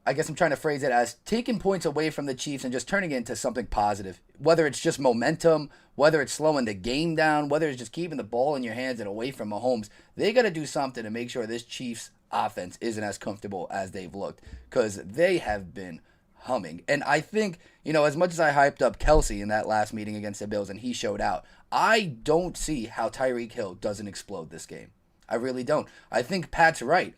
I guess I'm trying to phrase it as taking points away from the Chiefs and just turning it into something positive. Whether it's just momentum, whether it's slowing the game down, whether it's just keeping the ball in your hands and away from Mahomes, they got to do something to make sure this Chiefs offense isn't as comfortable as they've looked, because they have been humming. And I think, as much as I hyped up Kelsey in that last meeting against the Bills and he showed out, I don't see how Tyreek Hill doesn't explode this game. I really don't. I think Pat's right.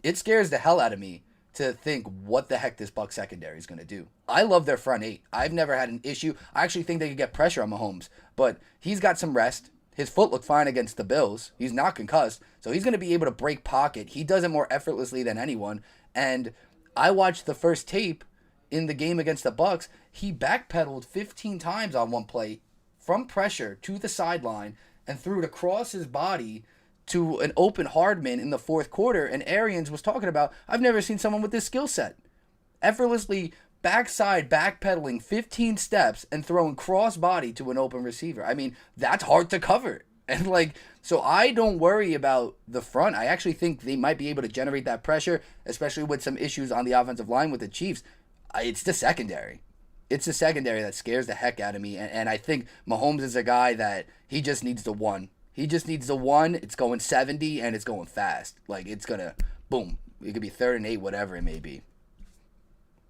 It scares the hell out of me to think what the heck this Bucs secondary is going to do. I love their front 8. I've never had an issue. I actually think they could get pressure on Mahomes, but he's got some rest. His foot looked fine against the Bills. He's not concussed, so he's going to be able to break pocket. He does it more effortlessly than anyone, and I watched the first tape in the game against the Bucs. He backpedaled 15 times on one play from pressure to the sideline and threw it across his body to an open Hardman in the fourth quarter. And Arians was talking about, I've never seen someone with this skill set. Effortlessly backpedaling 15 steps and throwing cross body to an open receiver. I mean, that's hard to cover. And so I don't worry about the front. I actually think they might be able to generate that pressure, especially with some issues on the offensive line with the Chiefs. It's the secondary. It's the secondary that scares the heck out of me. And I think Mahomes is a guy that he just needs the one. He just needs the one. It's going 70 and it's going fast. It's going to, boom. It could be 3rd and 8, whatever it may be.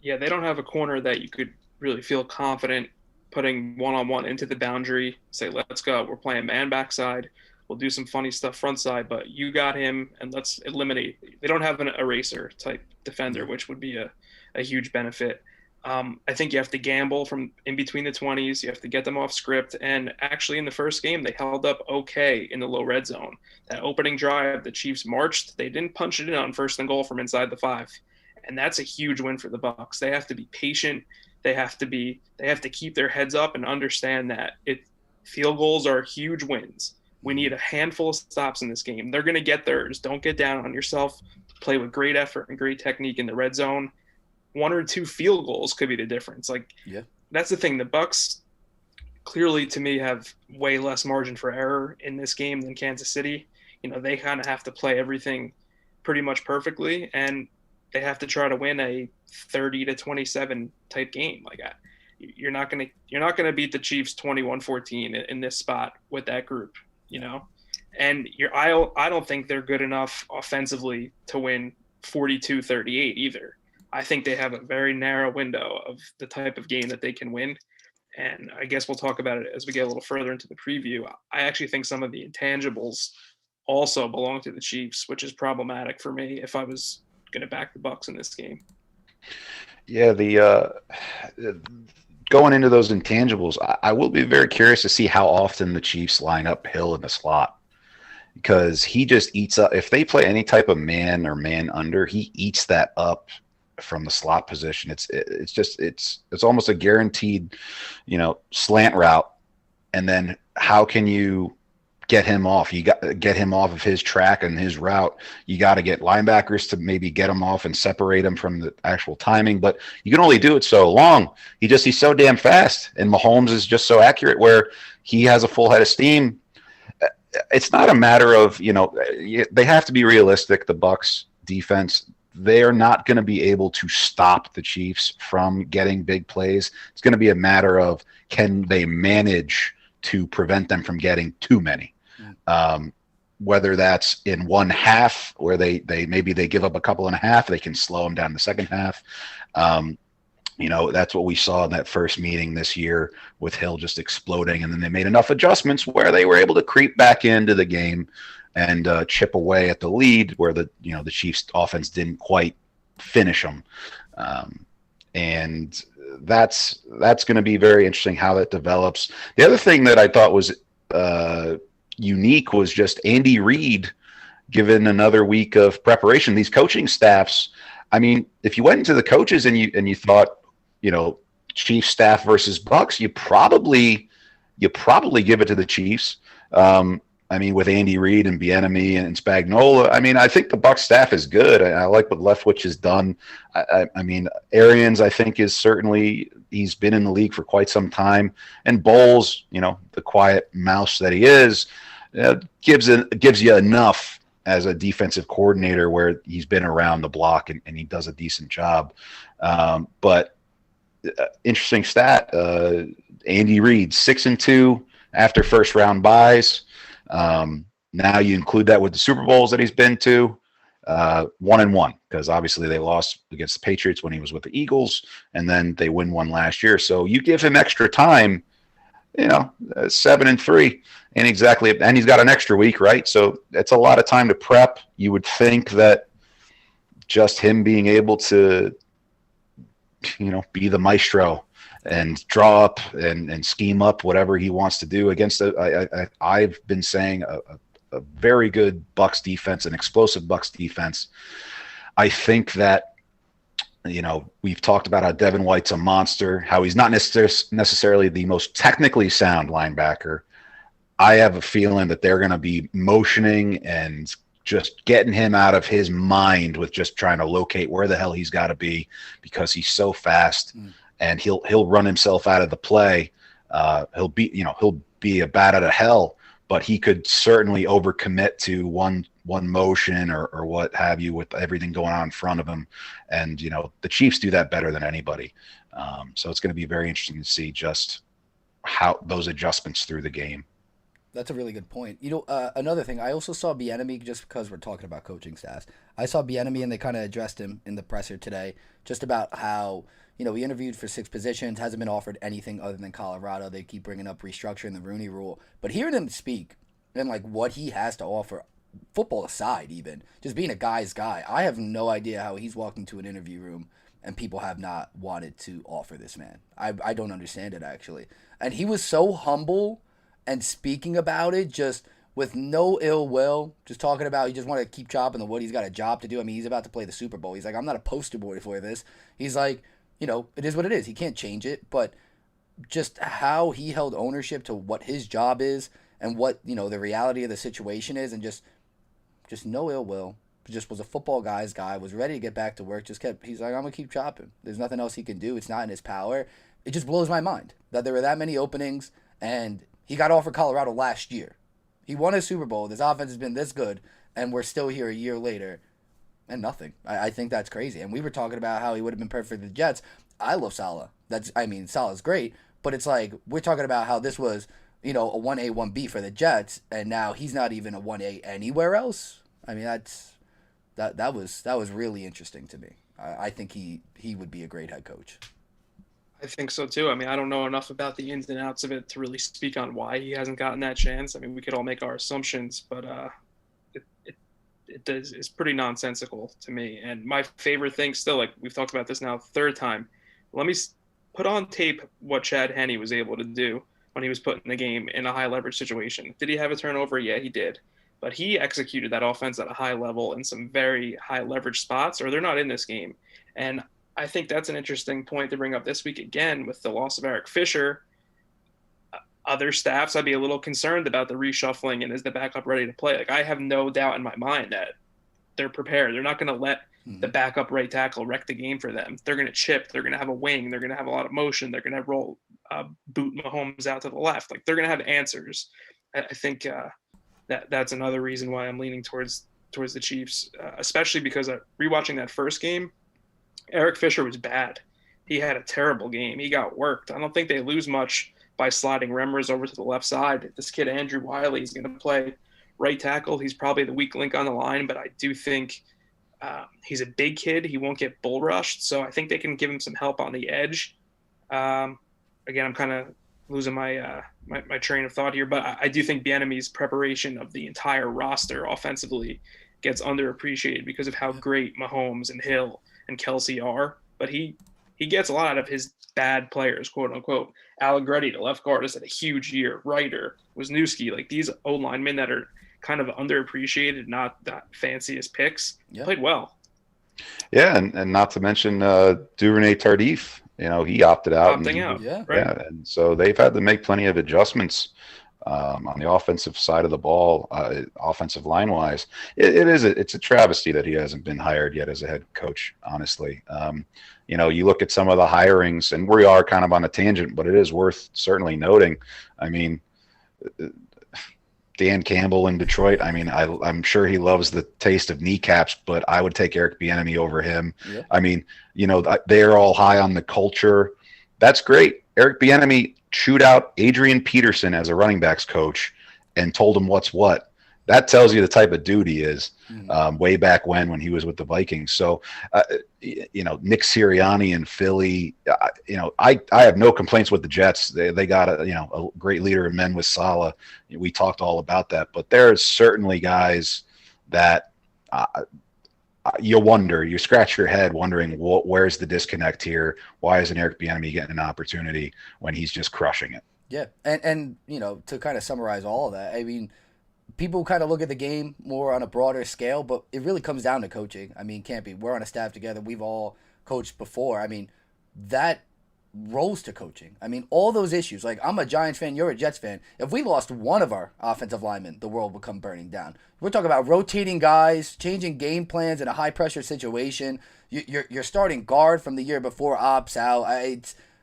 Yeah, they don't have a corner that you could really feel confident putting one-on-one into the boundary. Say, let's go. We're playing man backside. We'll do some funny stuff front side, but you got him, and let's eliminate. They don't have an eraser type defender, which would be a huge benefit. I think you have to gamble from in between the 20s. You have to get them off script. And actually in the first game, they held up okay in the low red zone. That opening drive, the Chiefs marched. They didn't punch it in on 1st and goal from inside the 5. And that's a huge win for the Bucs. They have to be patient. They have to keep their heads up and understand that field goals are huge wins. We need a handful of stops in this game. They're going to get theirs. Don't get down on yourself. Play with great effort and great technique in the red zone. 1 or 2 field goals could be the difference. That's the thing. The Bucs clearly, to me, have way less margin for error in this game than Kansas City. They kind of have to play everything pretty much perfectly, and they have to try to win a 30-27 type game. You're not gonna beat the Chiefs 21-14 in this spot with that group, And I don't think they're good enough offensively to win 42-38 either. I think they have a very narrow window of the type of game that they can win. And I guess we'll talk about it as we get a little further into the preview. I actually think some of the intangibles also belong to the Chiefs, which is problematic for me if I was going to back the Bucs in this game. Yeah, the going into those intangibles, I will be very curious to see how often the Chiefs line up Hill in the slot, because he just eats up. If they play any type of man or man under, he eats that up from the slot position. It's almost a guaranteed, slant route. And then how can you get him off? You got to get him off of his track and his route. You got to get linebackers to maybe get him off and separate him from the actual timing, but you can only do it so long. He's so damn fast, and Mahomes is just so accurate where he has a full head of steam. It's not a matter of, they have to be realistic. The Bucs defense, they are not going to be able to stop the Chiefs from getting big plays. It's going to be a matter of, can they manage to prevent them from getting too many? Whether that's in one half where they give up a couple and a half, they can slow them down in the second half. That's what we saw in that first meeting this year with Hill just exploding. And then they made enough adjustments where they were able to creep back into the game and chip away at the lead where the Chiefs offense didn't quite finish them. And that's going to be very interesting how that develops. The other thing that I thought was unique was just Andy Reid given another week of preparation. These coaching staffs, I mean, if you went into the coaches and you thought, Chiefs staff versus Bucs, you probably give it to the Chiefs. With Andy Reid and Bieniemy and Spagnuolo, I think the Bucs staff is good. I like what Leftwich has done. Arians, I think, is certainly, he's been in the league for quite some time. And Bowles, the quiet mouse that he is, gives you enough as a defensive coordinator where he's been around the block and he does a decent job. But interesting stat, Andy Reid, 6-2 after first round buys. Now you include that with the Super Bowls that he's been to, 1-1, because obviously they lost against the Patriots when he was with the Eagles, and then they win one last year. So you give him extra time, 7-3, and he's got an extra week, right? So it's a lot of time to prep. You would think that just him being able to, be the maestro and draw up and scheme up whatever he wants to do against I've been saying a very good Bucs defense, an explosive Bucs defense. I think that, we've talked about how Devin White's a monster, how he's not necessarily the most technically sound linebacker. I have a feeling that they're going to be motioning and just getting him out of his mind with just trying to locate where the hell he's got to be, because he's so fast. And he'll run himself out of the play. He'll be a bat out of hell, but he could certainly overcommit to one motion or what have you with everything going on in front of him. And the Chiefs do that better than anybody. So it's going to be very interesting to see just how those adjustments through the game. That's a really good point. Another thing, I also saw Bieniemy, just because we're talking about coaching staffs. I saw Bieniemy, and they kind of addressed him in the presser today, just about how, he interviewed for 6 positions, hasn't been offered anything other than Colorado. They keep bringing up restructuring the Rooney Rule. But hearing him speak and, what he has to offer, football aside even, just being a guy's guy, I have no idea how he's walked into an interview room and people have not wanted to offer this man. I don't understand it, actually. And he was so humble and speaking about it just with no ill will, just talking about he just wanted to keep chopping the wood. He's got a job to do. He's about to play the Super Bowl. He's like, I'm not a poster boy for this. He's like, it is what it is. He can't change it. But just how he held ownership to what his job is and what, the reality of the situation is, and just no ill will. Just was a football guy's guy, was ready to get back to work, he's like, I'm going to keep chopping. There's nothing else he can do. It's not in his power. It just blows my mind that there were that many openings, and he got offered Colorado last year. He won a Super Bowl. This offense has been this good, and we're still here a year later, and nothing. I think that's crazy. And we were talking about how he would have been perfect for the Jets. I love Saleh. Saleh's great, but it's like we're talking about how this was, a 1A, 1B for the Jets, and now he's not even a 1A anywhere else. I mean, that was really interesting to me. I think he would be a great head coach. I think so too. I mean, I don't know enough about the ins and outs of it to really speak on why he hasn't gotten that chance. I mean, we could all make our assumptions, but it's pretty nonsensical to me. And my favorite thing still, like we've talked about this now third time, let me put on tape what Chad Henne was able to do when he was put in the game in a high leverage situation. Did he have a turnover? Yeah, he did. But he executed that offense at a high level in some very high leverage spots, or they're not in this game. And I think that's an interesting point to bring up this week again with the loss of Eric Fisher. Other staffs, I'd be a little concerned about the reshuffling and is the backup ready to play. Like, I have no doubt in my mind that they're prepared. They're not going to let the backup right tackle wreck the game for them. They're going to chip. They're going to have a wing. They're going to have a lot of motion. They're going to roll, boot Mahomes out to the left. Like, they're going to have answers. I think that's another reason why I'm leaning towards the Chiefs, especially because rewatching that first game, Eric Fisher was bad. He had a terrible game. He got worked. I don't think they lose much by sliding Remmers over to the left side. This kid, Andrew Wiley, is going to play right tackle. He's probably the weak link on the line, but I do think he's a big kid. He won't get bull rushed, so I think they can give him some help on the edge. Again, I'm kind of losing my my train of thought here, but I do think Bieniemy's preparation of the entire roster offensively gets underappreciated because of how great Mahomes and Hill and Kelsey are, but he gets a lot out of his bad players, quote unquote. Allegretti, the left guard, has had a huge year. Ryder, Wisniewski, like these O linemen that are kind of underappreciated, not that fanciest picks, played well. Yeah, and not to mention Duvernay Tardif. He opted out. Opting out. Yeah. Right. Yeah, and so they've had to make plenty of adjustments on the offensive side of the ball, offensive line wise. It's a travesty that he hasn't been hired yet as a head coach, honestly. You look at some of the hirings, and we are kind of on a tangent, but it is worth certainly noting. I mean, Dan Campbell in Detroit. I mean, I'm sure he loves the taste of kneecaps, but I would take Eric Bieniemy over him. Yeah. I mean, they're all high on the culture. That's great. Eric Bieniemy chewed out Adrian Peterson as a running backs coach and told him what's what. That tells you the type of dude he is. Way back when he was with the Vikings. So, Nick Sirianni in Philly. I have no complaints with the Jets. They got a great leader in men with Saleh. We talked all about that, but there's certainly guys that you scratch your head wondering where's the disconnect here? Why isn't Eric Bieniemy getting an opportunity when he's just crushing it? Yeah, and to kind of summarize all of that, I mean, people kind of look at the game more on a broader scale, but it really comes down to coaching. I mean, Campi, we're on a staff together. We've all coached before. I mean, that rolls to coaching. I mean, all those issues. Like, I'm a Giants fan, you're a Jets fan. If we lost one of our offensive linemen, the world would come burning down. We're talking about rotating guys, changing game plans in a high-pressure situation. Your starting guard from the year before opts out.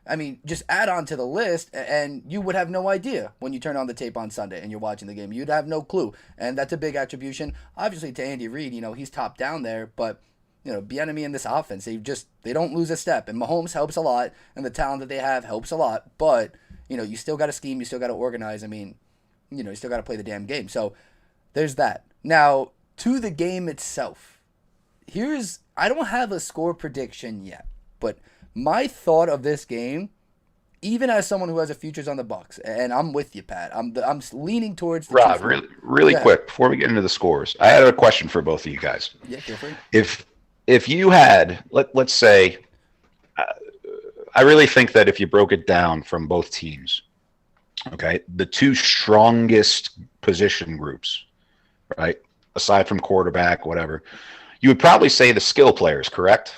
I mean, just add on to the list, and you would have no idea when you turn on the tape on Sunday and you're watching the game. You'd have no clue, and that's a big attribution, obviously, to Andy Reid. He's top down there, but Bieniemy in this offense, they don't lose a step, and Mahomes helps a lot, and the talent that they have helps a lot. But you still got to scheme, you still got to organize. I mean, you still got to play the damn game. So there's that. Now to the game itself. I don't have a score prediction yet, but my thought of this game, even as someone who has a futures on the Bucks, and I'm with you, Pat. I'm leaning towards the Rob, really quick before we get into the scores. I had a question for both of you guys. Yeah, feel free. If you had, let's say, I really think that if you broke it down from both teams, okay, the two strongest position groups, right, aside from quarterback, whatever, you would probably say the skill players, correct?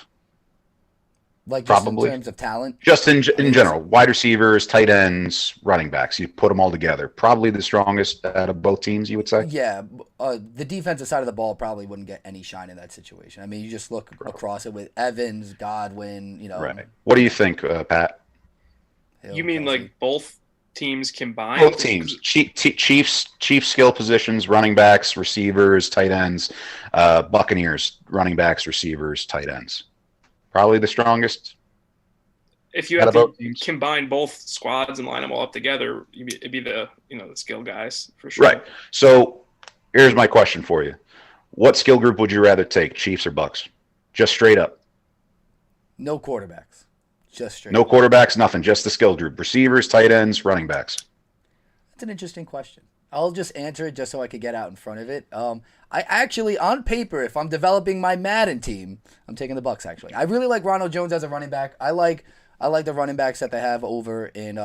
Like just in Probably. terms of talent? Just in I mean, general, wide receivers, tight ends, running backs. You put them all together. Probably the strongest out of both teams, you would say. yeah, the defensive side of the ball probably wouldn't get any shine in that situation. I mean, you just look across it with Evans, Godwin, Right. What do you think, Pat? Hill, You mean Kelsey. like both teams combined? Both teams. Chiefs skill positions, running backs, receivers, tight ends. Buccaneers, running backs, receivers, tight ends. Probably the strongest. If you out have of to both teams. combine both squads and line them all up together, it'd be the the skill guys for sure. Right. So here's my question for you. What skill group would you rather take, Chiefs or Bucks? Just straight up. No quarterbacks. Just straight. No quarterbacks, nothing. Just the skill group. Receivers, tight ends, running backs. That's an interesting question. I'll just answer it just so I could get out in front of it. I actually, on paper, if I'm developing my Madden team, I'm taking the Bucks. Actually, I really like Ronald Jones as a running back. I like the running backs that they have over in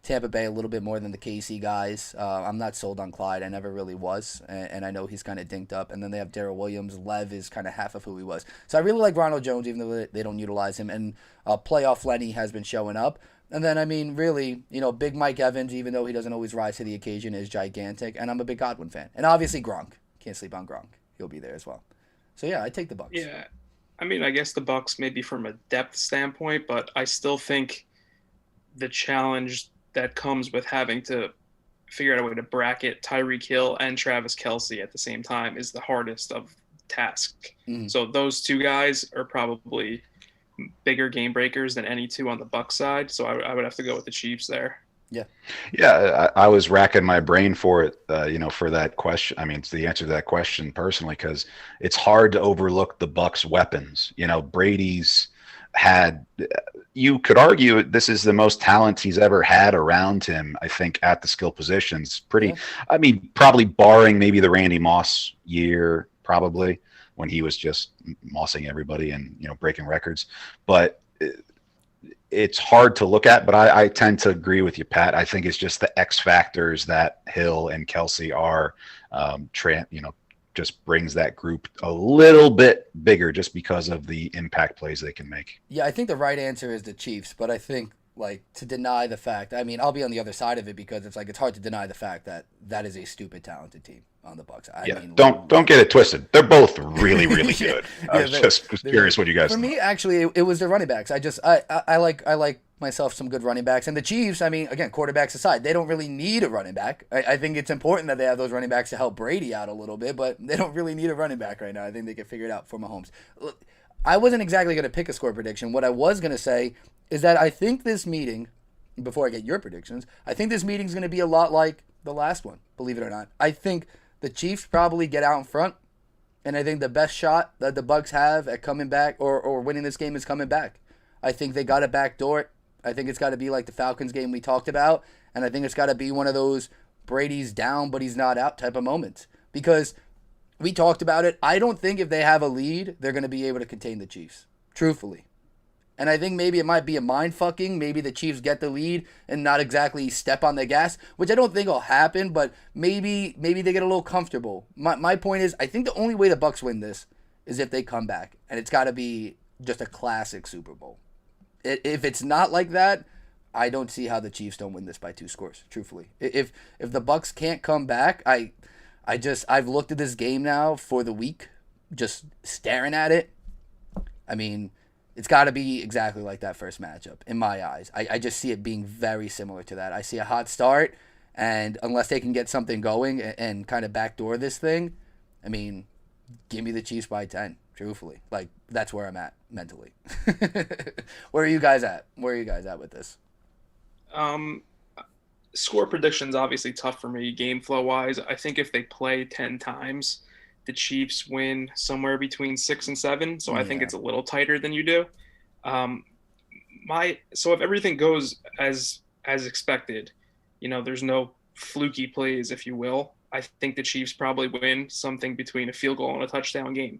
Tampa Bay a little bit more than the KC guys. I'm not sold on Clyde. I never really was, and I know he's kind of dinked up. And then they have Darrell Williams. Lev is kind of half of who he was. So I really like Ronald Jones, even though they don't utilize him. And playoff Lenny has been showing up. And then, I mean, really, Big Mike Evans, even though he doesn't always rise to the occasion, is gigantic. And I'm a big Godwin fan. And obviously Gronk. Can't sleep on Gronk. He'll be there as well. So, yeah, I take the Bucks. Yeah. I mean, I guess the Bucks maybe from a depth standpoint, but I still think the challenge that comes with having to figure out a way to bracket Tyreek Hill and Travis Kelce at the same time is the hardest of task. Mhm. So those two guys are probably bigger game breakers than any two on the Bucks side. So I would have to go with the Chiefs there. Yeah, I was racking my brain for it, for that question. I mean, it's the answer to that question personally, because it's hard to overlook the Bucks' weapons. Brady's had, you could argue this is the most talent he's ever had around him, I think, at the skill positions. I mean, probably barring maybe the Randy Moss year, probably, when he was just mossing everybody and, breaking records. But it's hard to look at, but I tend to agree with you, Pat. I think it's just the X factors that Hill and Kelce are, just brings that group a little bit bigger just because of the impact plays they can make. Yeah, I think the right answer is the Chiefs, but I think to deny the fact, I mean, I'll be on the other side of it because it's hard to deny the fact that is a stupid talented team on the Bucks. I mean, don't get it twisted. They're both really, really good. I was just curious what you guys For thought. me, actually, it was the running backs. I like myself some good running backs. And the Chiefs, I mean, again, quarterbacks aside, they don't really need a running back. I think it's important that they have those running backs to help Brady out a little bit, but they don't really need a running back right now. I think they can figure it out for Mahomes. Look, I wasn't exactly going to pick a score prediction. What I was going to say is that I think this meeting, before I get your predictions, I think this meeting is going to be a lot like the last one, believe it or not. I think the Chiefs probably get out in front, and I think the best shot that the Bucks have at coming back or winning this game is coming back. I think they got to backdoor it. I think it's got to be like the Falcons game we talked about, and I think it's got to be one of those Brady's down but he's not out type of moments. Because we talked about it. I don't think if they have a lead, they're going to be able to contain the Chiefs, truthfully. And I think maybe it might be a mind-fucking. Maybe the Chiefs get the lead and not exactly step on the gas, which I don't think will happen, but maybe they get a little comfortable. My point is, I think the only way the Bucks win this is if they come back, and it's got to be just a classic Super Bowl. If it's not like that, I don't see how the Chiefs don't win this by 2 scores, truthfully. If the Bucks can't come back, I've looked at this game now for the week, just staring at it. I mean, it's got to be exactly like that first matchup, in my eyes. I just see it being very similar to that. I see a hot start, and unless they can get something going and kind of backdoor this thing, I mean, give me the Chiefs by 10, truthfully. That's where I'm at mentally. Where are you guys at? Where are you guys at with this? Score prediction's obviously tough for me, game flow wise. I think if they play 10 times, the Chiefs win somewhere between 6 and 7. So I think it's a little tighter than you do. So if everything goes as expected, there's no fluky plays, if you will. I think the Chiefs probably win something between a field goal and a touchdown game.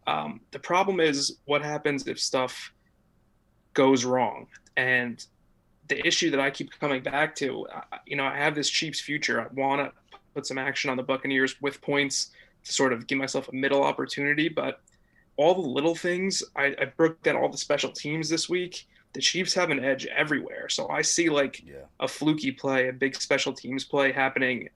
The problem is what happens if stuff goes wrong. And the issue that I keep coming back to, I have this Chiefs future. I want to put some action on the Buccaneers with points to sort of give myself a middle opportunity. But all the little things, I broke down all the special teams this week. The Chiefs have an edge everywhere. So I see like a fluky play, a big special teams play happening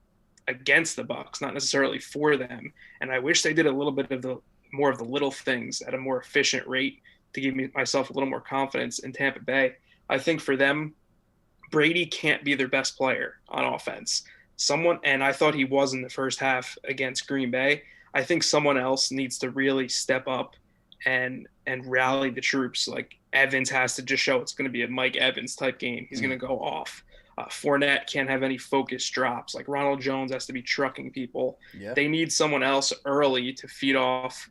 against the Bucs, not necessarily for them. And I wish they did a little bit of the more of the little things at a more efficient rate to give myself a little more confidence in Tampa Bay. I think for them, Brady can't be their best player on offense. And I thought he was in the first half against Green Bay. I think someone else needs to really step up and rally the troops. Like Evans has to just show it's going to be a Mike Evans type game. He's going to go off. Fournette can't have any focused drops. Like Ronald Jones has to be trucking people. Yeah. They need someone else early to feed off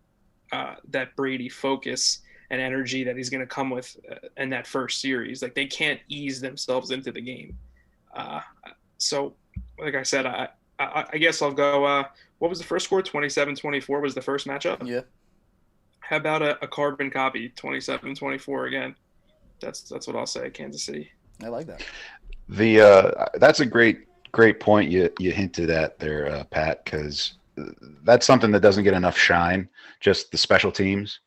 that Brady focus and energy that he's going to come with in that first series. Like they can't ease themselves into the game. So like I said, I guess I'll go, what was the first score? 27-24 was the first matchup. Yeah. How about a carbon copy, 27-24 again? That's what I'll say, Kansas City. I like that. That's a great point you hinted at there, Pat, because that's something that doesn't get enough shine, just the special teams.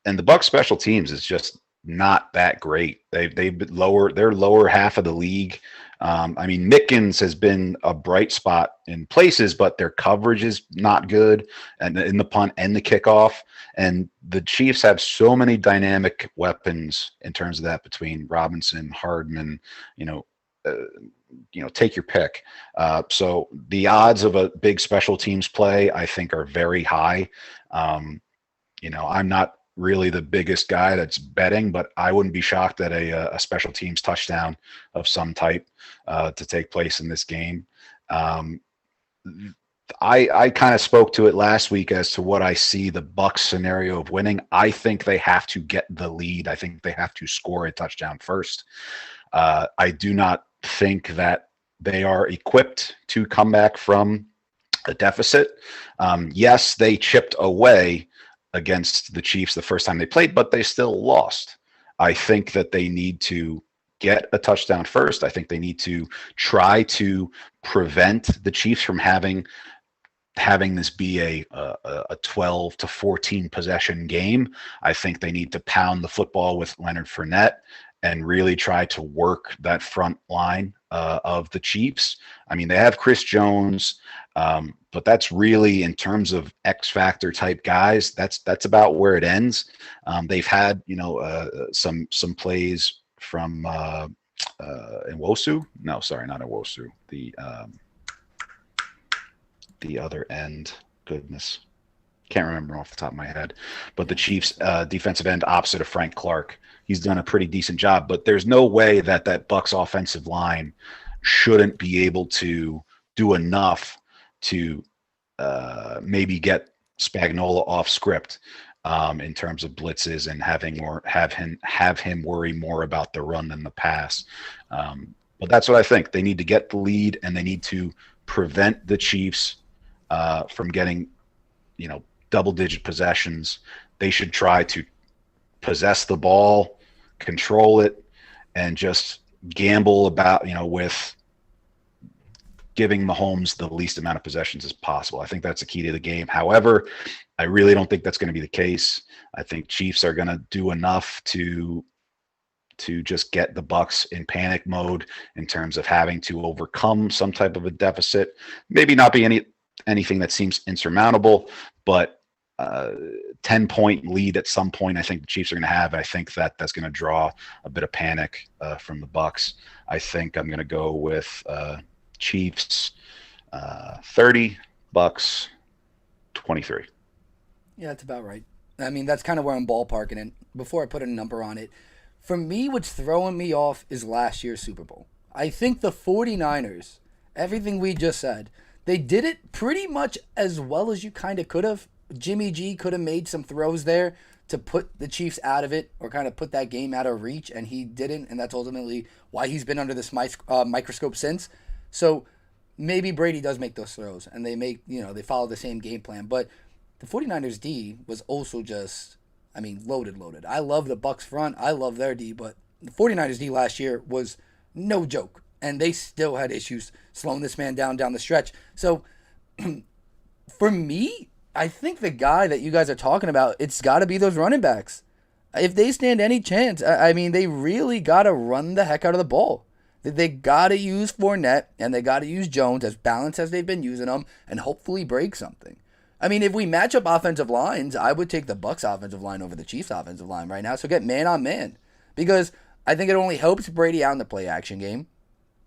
And the Bucs special teams is just not that great. They're lower half of the league. I mean, Mickens has been a bright spot in places, but their coverage is not good, and in the punt and the kickoff. And the Chiefs have so many dynamic weapons in terms of that between Robinson, Hardman, take your pick. So the odds of a big special teams play, I think, are very high. I'm not really the biggest guy that's betting, but I wouldn't be shocked at a special teams touchdown of some type to take place in this game. I kind of spoke to it last week as to what I see the Bucs scenario of winning. I think they have to get the lead. I think they have to score a touchdown first. I do not think that they are equipped to come back from a deficit. Yes, they chipped away against the Chiefs the first time they played, but they still lost. I think that they need to get a touchdown first. I think they need to try to prevent the Chiefs from having this be a 12 to 14 possession game. I think they need to pound the football with Leonard Fournette and really try to work that front line of the Chiefs. I mean, they have Chris Jones, but that's really, in terms of X factor type guys, that's about where it ends. They've had some plays from Nwosu. No, sorry, not Nwosu. The other end. Goodness, can't remember off the top of my head. But the Chiefs defensive end opposite of Frank Clark, he's done a pretty decent job. But there's no way that Bucs offensive line shouldn't be able to do enough to maybe get Spagnuolo off script in terms of blitzes and have him worry more about the run than the pass. But that's what I think. They need to get the lead, and they need to prevent the Chiefs from getting double-digit possessions. They should try to possess the ball, control it, and just gamble about, with giving Mahomes the least amount of possessions as possible. I think that's the key to the game. However, I really don't think that's going to be the case. I think Chiefs are going to do enough to just get the Bucs in panic mode in terms of having to overcome some type of a deficit. Maybe not be anything that seems insurmountable, but 10-point lead at some point I think the Chiefs are going to have. I think that's going to draw a bit of panic from the Bucs. I think I'm going to go with Chiefs 30, Bucs 23. Yeah, that's about right. I mean, that's kind of where I'm ballparking it. Before I put a number on it, for me, what's throwing me off is last year's Super Bowl. I think the 49ers, everything we just said, they did it pretty much as well as you kind of could have. Jimmy G could have made some throws there to put the Chiefs out of it or kind of put that game out of reach, and he didn't, and that's ultimately why he's been under this microscope since. So maybe Brady does make those throws, and they follow the same game plan. But the 49ers D was also just, loaded. I love the Bucs front. I love their D, but the 49ers D last year was no joke, and they still had issues slowing this man down the stretch. So for me, I think the guy that you guys are talking about, it's got to be those running backs. If they stand any chance, I mean, they really got to run the heck out of the ball. They got to use Fournette and they got to use Jones as balanced as they've been using them and hopefully break something. I mean, if we match up offensive lines, I would take the Bucs offensive line over the Chiefs offensive line right now. So get man on man because I think it only helps Brady out in the play action game,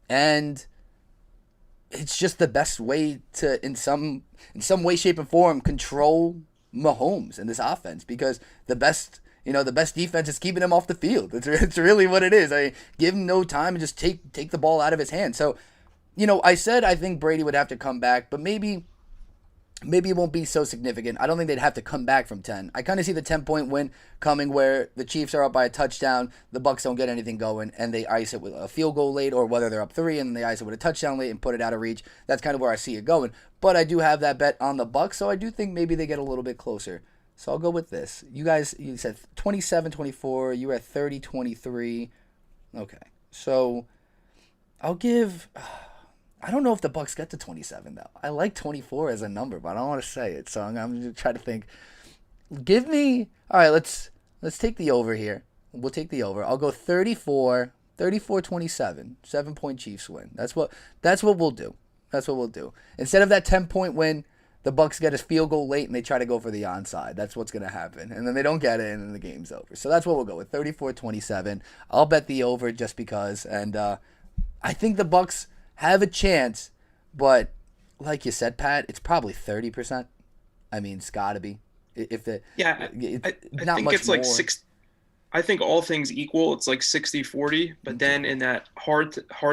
and it's just the best way to, in some way, shape, and form, control Mahomes in this offense because the best defense is keeping him off the field. It's really what it is. Give him no time and just take the ball out of his hand. So, I said I think Brady would have to come back, but maybe it won't be so significant. I don't think they'd have to come back from 10. I kind of see the 10-point win coming where the Chiefs are up by a touchdown, the Bucs don't get anything going, and they ice it with a field goal late, or whether they're up 3 and they ice it with a touchdown late and put it out of reach. That's kind of where I see it going. But I do have that bet on the Bucs, so I do think maybe they get a little bit closer. So I'll go with this. You said 27-24. You were at 30-23. Okay. So I'll give... I don't know if the Bucs get to 27 though. I like 24 as a number, but I don't want to say it. So I'm going to try to think. Give me... All right, let's take the over here. We'll take the over. I'll go 34-27. 7-point Chiefs win. That's what we'll do. That's what we'll do. Instead of that 10-point win, the Bucs get a field goal late and they try to go for the onside. That's what's going to happen. And then they don't get it and then the game's over. So that's what we'll go with, 34-27. I'll bet the over just because. And I think the Bucs have a chance, but like you said, Pat, it's probably 30%. I mean, it's got to be. I think it's like more. I think all things equal, it's like 60-40, but then in that hard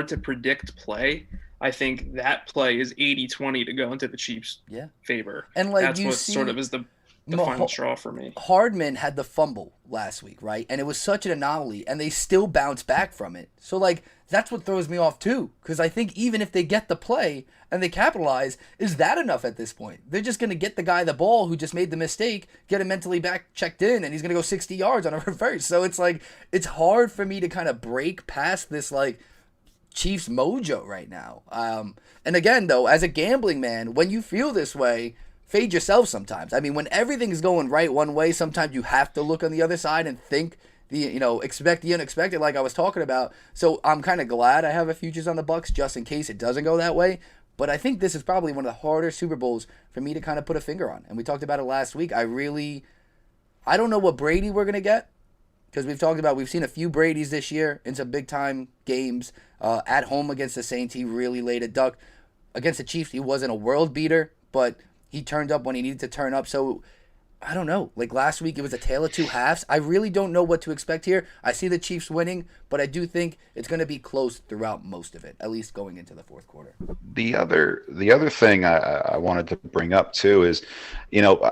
to predict play, I think that play is 80-20 to go into the Chiefs' favor. And like that's what sort of is the final straw for me. Hardman had the fumble last week, right? And it was such an anomaly, and they still bounced back from it. So, like, that's what throws me off, too. Because I think even if they get the play and they capitalize, is that enough at this point? They're just going to get the guy the ball who just made the mistake, get him mentally back checked in, and he's going to go 60 yards on a reverse. So it's like, it's hard for me to kind of break past this, like, Chiefs mojo right now. And again, though, as a gambling man, when you feel this way, fade yourself sometimes. I mean, when everything's going right one way, sometimes you have to look on the other side and think expect the unexpected, like I was talking about. So I'm kind of glad I have a futures on the Bucs just in case it doesn't go that way. But I think this is probably one of the harder Super Bowls for me to kind of put a finger on. And we talked about it last week. I don't know what Brady we're going to get because we've seen a few Bradys this year in some big time games. At home against the Saints, he really laid a duck. Against the Chiefs, he wasn't a world beater, but he turned up when he needed to turn up. So, I don't know. Like last week, it was a tale of two halves. I really don't know what to expect here. I see the Chiefs winning, but I do think it's going to be close throughout most of it, at least going into the fourth quarter. The other thing I wanted to bring up, too, is,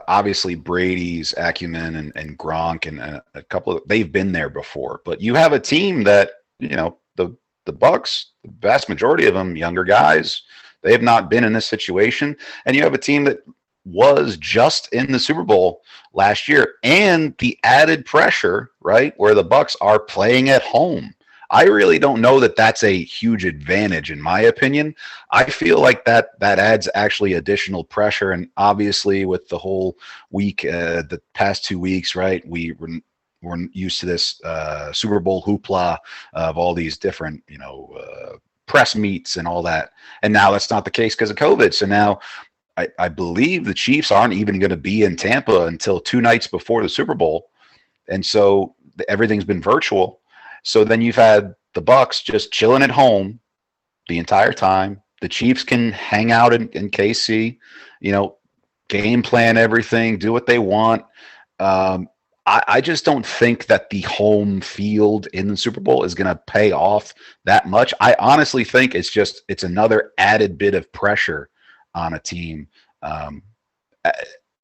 obviously Brady's acumen and Gronk and a couple of – they've been there before. But you have a team that, the Bucs, the vast majority of them, younger guys – they have not been in this situation. And you have a team that was just in the Super Bowl last year and the added pressure, right, where the Bucs are playing at home. I really don't know that that's a huge advantage, in my opinion. I feel like that adds actually additional pressure. And obviously with the whole week, the past 2 weeks, right, we're used to this Super Bowl hoopla of all these different, press meets and all that. And now that's not the case because of COVID. So now I believe the Chiefs aren't even going to be in Tampa until 2 nights before the Super Bowl. And so everything's been virtual. So then you've had the Bucs just chilling at home the entire time. The Chiefs can hang out in KC, game plan everything, do what they want. I just don't think that the home field in the Super Bowl is going to pay off that much. I honestly think it's another added bit of pressure on a team.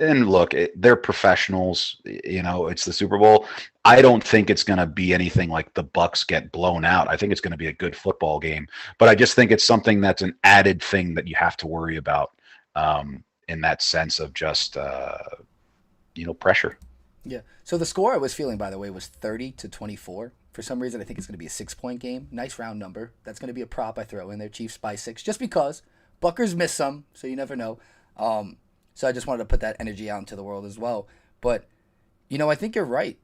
And look, they're professionals. It's the Super Bowl. I don't think it's going to be anything like the Bucs get blown out. I think it's going to be a good football game. But I just think it's something that's an added thing that you have to worry about in that sense of just pressure. Yeah. So the score I was feeling, by the way, was 30-24. For some reason, I think it's going to be a 6-point game. Nice round number. That's going to be a prop I throw in there. Chiefs by 6, just because. Buckers miss some, so you never know. So I just wanted to put that energy out into the world as well. But, I think you're right.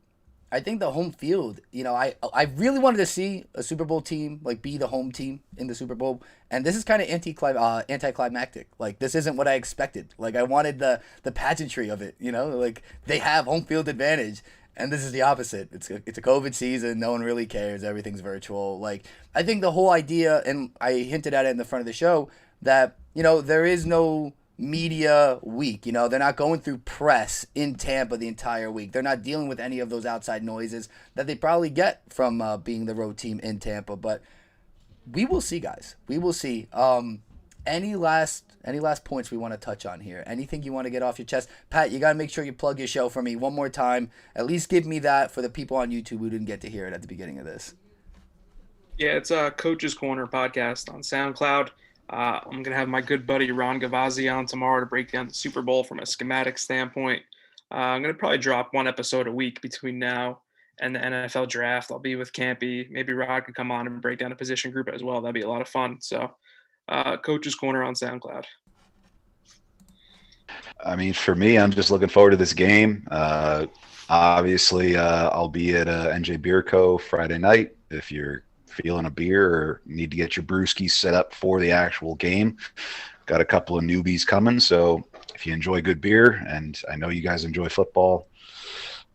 I think the home field, I really wanted to see a Super Bowl team be the home team in the Super Bowl, and this is kind of anticlimactic. This isn't what I expected. I wanted the pageantry of it. They have home field advantage, and this is the opposite. It's a COVID season. No one really cares. Everything's virtual. I think the whole idea, and I hinted at it in the front of the show, that there is no media week. They're not going through press in Tampa the entire week. They're not dealing with any of those outside noises that they probably get from being the road team in Tampa. But we will see, guys. We will see. Any last points we want to touch on here? Anything you want to get off your chest? Pat, you got to make sure you plug your show for me one more time. At least give me that for the people on YouTube who didn't get to hear it at the beginning of this. Yeah, it's a Coach's Corner podcast on SoundCloud. I'm going to have my good buddy Ron Gavazzi on tomorrow to break down the Super Bowl from a schematic standpoint. I'm going to probably drop one episode a week between now and the NFL draft. I'll be with Campi. Maybe Rod could come on and break down a position group as well. That'd be a lot of fun. So, Coach's Corner on SoundCloud. I mean, for me, I'm just looking forward to this game. Obviously, I'll be at NJ Beer Co. Friday night. If you're feeling a beer or need to get your brewskis set up for the actual game, got a couple of newbies coming. So if you enjoy good beer, and I know you guys enjoy football,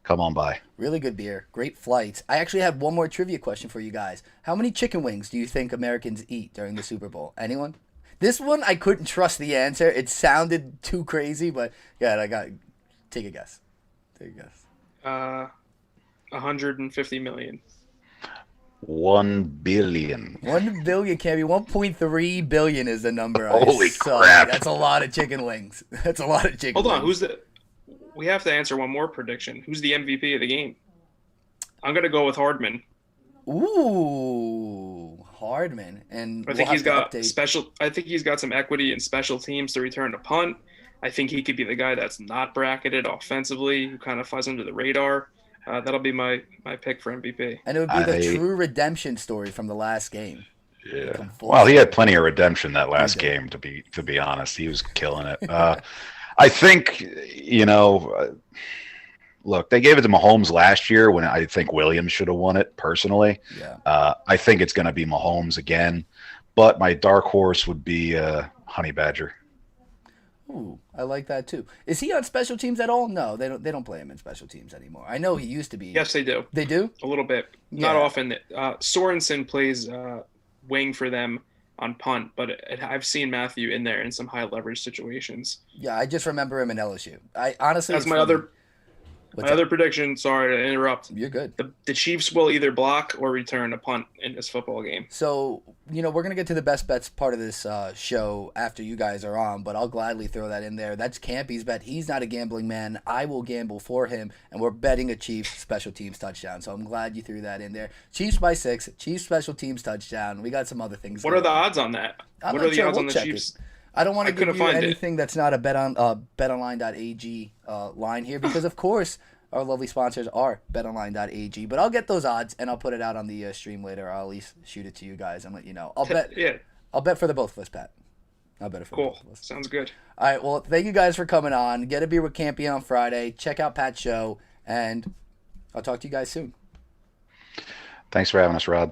come on by. Really good beer. Great flights. I actually have one more trivia question for you guys. How many chicken wings do you think Americans eat during the Super Bowl? Anyone? This one, I couldn't trust the answer. It sounded too crazy, but take a guess. 150 million. 1 billion. 1 billion can be 1.3 billion is the number. Holy crap. That's a lot of chicken wings. That's a lot of chicken Hold on, wings. we have to answer one more prediction. Who's the MVP of the game? I'm going to go with Hardman. Ooh, Hardman. And I think he's got some equity in special teams to return to punt. I think he could be the guy that's not bracketed offensively, who kind of flies under the radar. That'll be my pick for MVP. And it would be the true redemption story from the last game. Yeah. Well, he had plenty of redemption that last game, to be honest. He was killing it. I think, look, they gave it to Mahomes last year when I think Williams should have won it, personally. Yeah. I think it's going to be Mahomes again. But my dark horse would be Honey Badger. Ooh, I like that too. Is he on special teams at all? No, they don't play him in special teams anymore. I know he used to be. Yes, they do. They do? A little bit. Yeah. Not often. Sorensen plays wing for them on punt, but I've seen Matthew in there in some high leverage situations. Yeah, I just remember him in LSU. I honestly. That's my other prediction. Sorry to interrupt. You're good. The Chiefs will either block or return a punt in this football game. So, we're going to get to the best bets part of this show after you guys are on, but I'll gladly throw that in there. That's Campi's bet. He's not a gambling man. I will gamble for him, and we're betting a Chiefs special teams touchdown. So I'm glad you threw that in there. Chiefs by 6, Chiefs special teams touchdown. We got some other things. What are the odds on that? What are the odds on the Chiefs? I don't want to give you anything that's not a betonline.ag line here because, of course, our lovely sponsors are betonline.ag. But I'll get those odds, and I'll put it out on the stream later. I'll at least shoot it to you guys and let you know. I'll bet for the both of us, Pat. I'll bet it for both of us. Sounds good. All right, well, thank you guys for coming on. Get a beer with Campi on Friday. Check out Pat's show, and I'll talk to you guys soon. Thanks for having us, Rod.